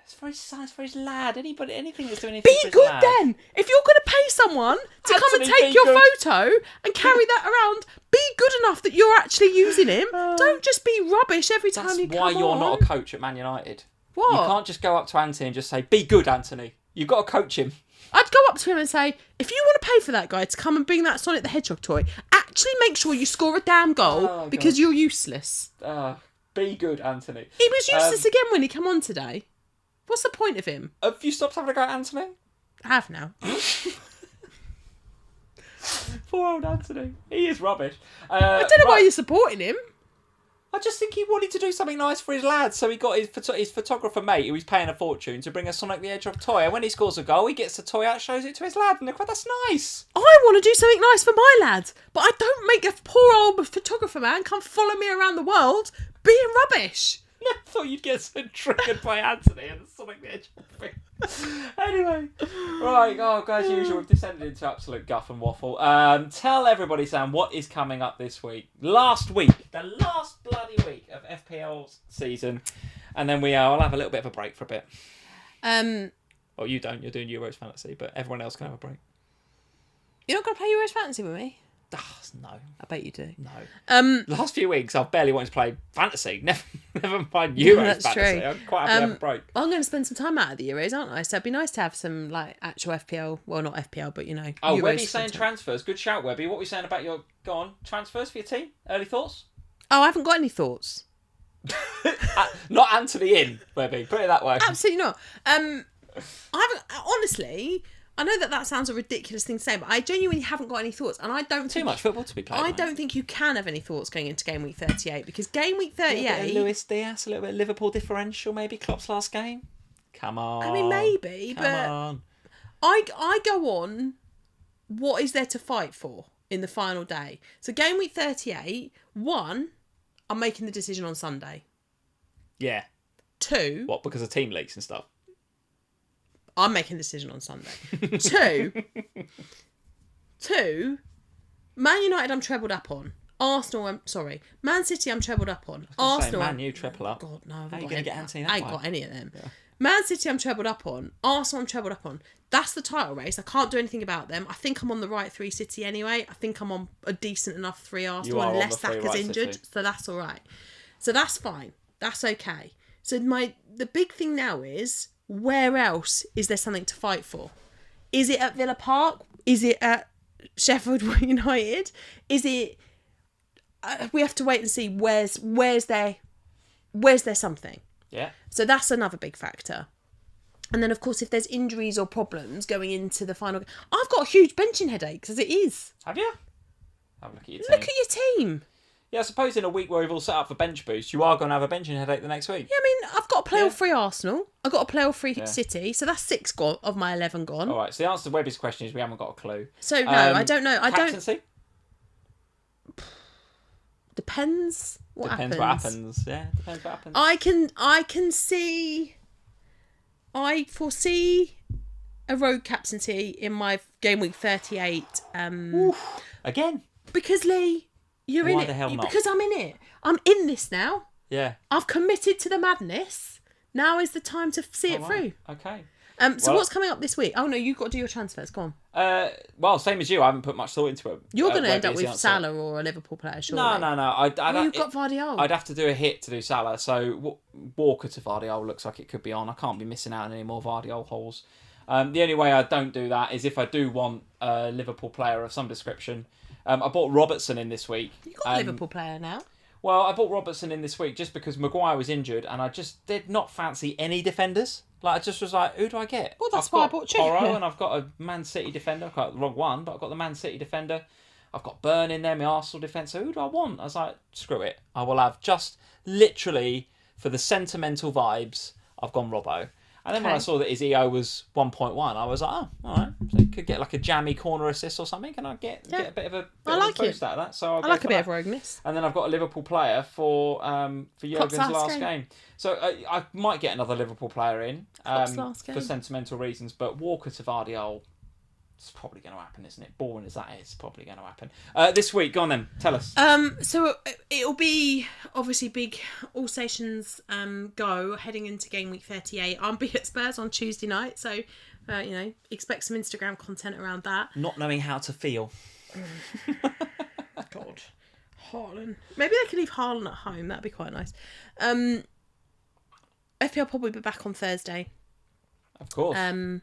It's for his son, it's for his lad. Anything that's doing anything for his lad. Be good then! If you're going to pay someone to come and take your photo and carry that around, be good enough that you're actually using him. Don't just be rubbish every time you come on. That's why you're not a coach at Man United. What? You can't just go up to Anthony and just say, be good, Anthony. You've got to coach him. I'd go up to him and say, if you want to pay for that guy to come and bring that Sonic the Hedgehog toy, actually make sure you score a damn goal because you're useless. Be good, Anthony. He was useless again when he came on today. What's the point of him? Have you stopped having a go at Anthony? I have now. Poor old Anthony. He is rubbish. I don't know why you're supporting him. I just think he wanted to do something nice for his lad, so he got his photographer mate, who he's paying a fortune, to bring a Sonic the Hedgehog toy. And when he scores a goal, he gets the toy out, shows it to his lad, and look, that's nice. I want to do something nice for my lad, but I don't make a poor old photographer man come follow me around the world being rubbish. I thought you'd get so triggered by Anthony and the Sonic the Hedgehog thing. Anyway, right, as usual, we've descended into absolute guff and waffle. Tell everybody, Sam, what is coming up this week. Last week, the last bloody week of FPL's season, and then I'll have a little bit of a break for a bit. Well, you don't, you're doing Euros Fantasy, but everyone else can have a break. You're not going to play Euros Fantasy with me? No. I bet you do. No. The last few weeks, I've barely wanted to play fantasy. Never mind Euros Fantasy. True. I'm quite happy to have a break. I'm going to spend some time out of the Euros, aren't I? So it'd be nice to have some actual FPL. Well, not FPL, but Euros. Webby's saying transfers. Good shout, Webby. What were you saying about your transfers for your team? Early thoughts? Oh, I haven't got any thoughts. Not Anthony in, Webby. Put it that way. Absolutely not. I haven't. Honestly, I know that sounds a ridiculous thing to say, but I genuinely haven't got any thoughts, and I don't. Too much football to be played. I don't think you can have any thoughts going into game week 38 because game week 38. A little bit of Luis Diaz, a little bit of Liverpool differential, maybe Klopp's last game. Come on. I mean, maybe, but I go on. What is there to fight for in the final day? So game week 38. 1, I'm making the decision on Sunday. Yeah. 2. What? Because of team leaks and stuff. I'm making a decision on Sunday. 2, Man United I'm trebled up on. Man City I'm trebled up on. Arsenal. Man U treble up. God, no. How are you going to get Anthony? I ain't got any of them. Yeah. Man City I'm trebled up on. Arsenal I'm trebled up on. That's the title race. I can't do anything about them. I think I'm on the right 3 City anyway. I think I'm on a decent enough 3 Arsenal unless Saka's injured. City. So that's all right. So that's fine. That's okay. So the big thing now is, where else is there something to fight for? Is it at Villa Park? Is it at Sheffield United? Is it we have to wait and see where's there something. Yeah. So that's another big factor. And then, of course, if there's injuries or problems going into the final... I've got huge benching headaches as it is. Have you? Have a look at your team. Look at your team. Yeah, I suppose in a week where we've all set up for bench boost, you are going to have a benching headache the next week. Yeah, I mean, I've got a playoff free Arsenal. I've got a playoff free City. So that's 6 of my 11 gone. All right, so the answer to Webby's question is we haven't got a clue. So, no, I don't know. Captaincy? Depends what happens. Depends what happens. Yeah, depends what happens. I can see... I foresee a rogue captaincy in my game week 38. Again? Because, Lee, you're in it. Why the hell not? Because I'm in it. I'm in this now. Yeah. I've committed to the madness. Now is the time to see it through. Okay. So what's coming up this week? Oh, no, you've got to do your transfers. Go on. Well, same as you. I haven't put much thought into it. You're going to end up with Salah or a Liverpool player, surely. No. You've got Gvardiol. I'd have to do a hit to do Salah. So Walker to Gvardiol looks like it could be on. I can't be missing out on any more Gvardiol holes. The only way I don't do that is if I do want a Liverpool player of some description. I bought Robertson in this week. You've got a Liverpool player now. Well, I bought Robertson in this week just because Maguire was injured and I just did not fancy any defenders. Like, I just was like, who do I get? Well, that's why I bought you. And I've got a Man City defender. I've got the wrong one, but I've got the Man City defender. I've got Burn in there, my Arsenal defence. So who do I want? I was like, screw it. I will have just literally, for the sentimental vibes, I've gone Robbo. And then when I saw that his EO was 1.1, I was like, oh, all right. So you could get like a jammy corner assist or something. Can I get a bit of a boost out of that? So I like a bit of rogueness. And then I've got a Liverpool player for Jurgen's last game. So I might get another Liverpool player in for sentimental reasons. But Walker to Gvardiol, it's probably going to happen, isn't it? Boring as that is, it's probably going to happen. This week, go on then, tell us. So it'll be obviously big all stations go heading into game week 38. I'll be at Spurs on Tuesday night, so expect some Instagram content around that. Not knowing how to feel. God, Haaland. Maybe they could leave Haaland at home. That'd be quite nice. FPL will probably be back on Thursday. Of course. I'm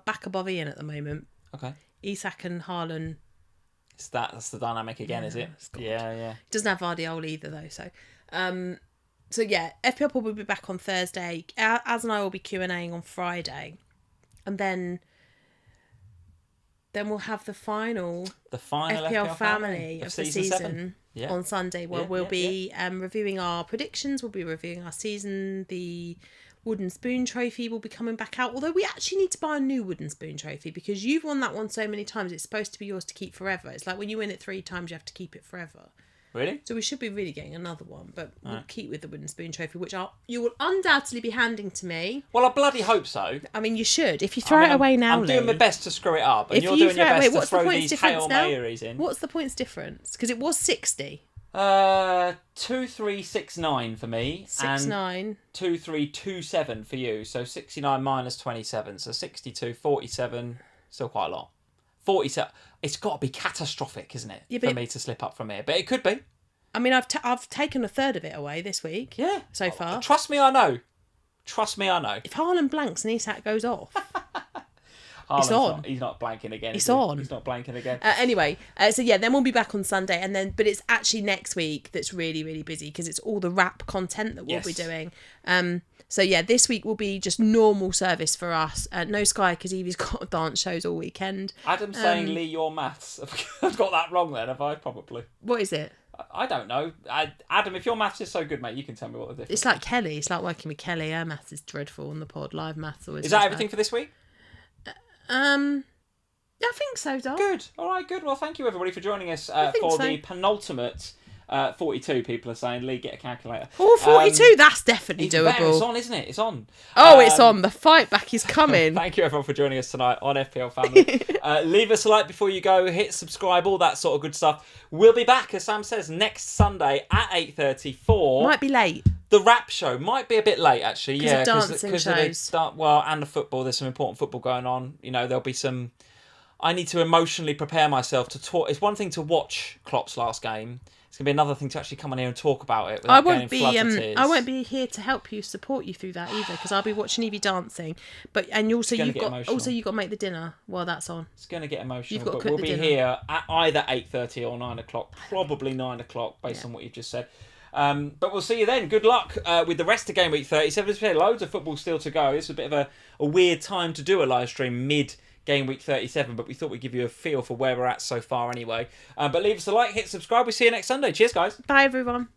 back above Ian at the moment. Okay. Isak and Haaland. That's the dynamic again, is it? Yeah. He doesn't have Gvardiol either, though. So FPL probably be back on Thursday. Az and I will be Q&Aing on Friday, and then we'll have the final FPL family of the season on Sunday, where we'll be reviewing our predictions. We'll be reviewing our season. The Wooden Spoon Trophy will be coming back out, although we actually need to buy a new Wooden Spoon Trophy because you've won that one so many times. It's supposed to be yours to keep forever. It's like when you win it 3 times, you have to keep it forever. Really? So we should be really getting another one, but we'll keep with the Wooden Spoon Trophy, which you will undoubtedly be handing to me. Well, I bloody hope so. I mean, you should. If you throw it away now, I'm doing my best to screw it up, and you're doing your best to throw these Hail Marys in. What's the points difference? Because it was 60. 2369 for me. 69. 2327 for you. So 69 minus 27. So 62, 47. Still quite a lot. 47. It's got to be catastrophic, isn't it? For me to slip up from here. But it could be. I mean, I've taken a third of it away this week. Yeah. So far. Trust me, I know. If Haaland blanks and Isak goes off. It's on. He's not blanking again. It's on. He's not blanking again. Anyway, then we'll be back on Sunday, but it's actually next week that's really, really busy because it's all the rap content that we'll be doing. This week will be just normal service for us. No Sky because Evie's got dance shows all weekend. Adam's saying, Lee, your maths. I've got that wrong then, have I? Probably. What is it? I don't know. Adam, if your maths is so good, mate, you can tell me what the difference is. It's like Kelly. It's like working with Kelly. Her maths is dreadful on the pod. Live maths always. Is that everything for this week? I think so, Dom. Good. All right, good. Well, thank you, everybody, for joining us for the penultimate 42, people are saying. Lee, get a calculator. Oh, 42, that's definitely doable. Better. It's on, isn't it? It's on. Oh, it's on. The fight back is coming. Thank you, everyone, for joining us tonight on FPL Family. Leave us a like before you go. Hit subscribe, all that sort of good stuff. We'll be back, as Sam says, next Sunday at 8:30 for... Might be late. The rap show might be a bit late, actually. Because of dancing shows. And the football. There's some important football going on. There'll be some... I need to emotionally prepare myself to talk. It's one thing to watch Klopp's last game. It's going to be another thing to actually come on here and talk about it without getting floods of tears. I won't be here to help you, support you through that either, because I'll be watching Evie dancing. And also you've got to make the dinner while that's on. It's going to get emotional. You've got to cook we'll the be dinner. here at either 8:30 or 9 o'clock. Probably 9 o'clock based on what you've just said. But we'll see you then. Good luck with the rest of game week 37. There's loads of football still to go. It's a bit of a weird time to do a live stream mid game week 37, but we thought we'd give you a feel for where we're at so far anyway. But leave us a like, hit subscribe. We'll see you next Sunday. Cheers, guys. Bye, everyone.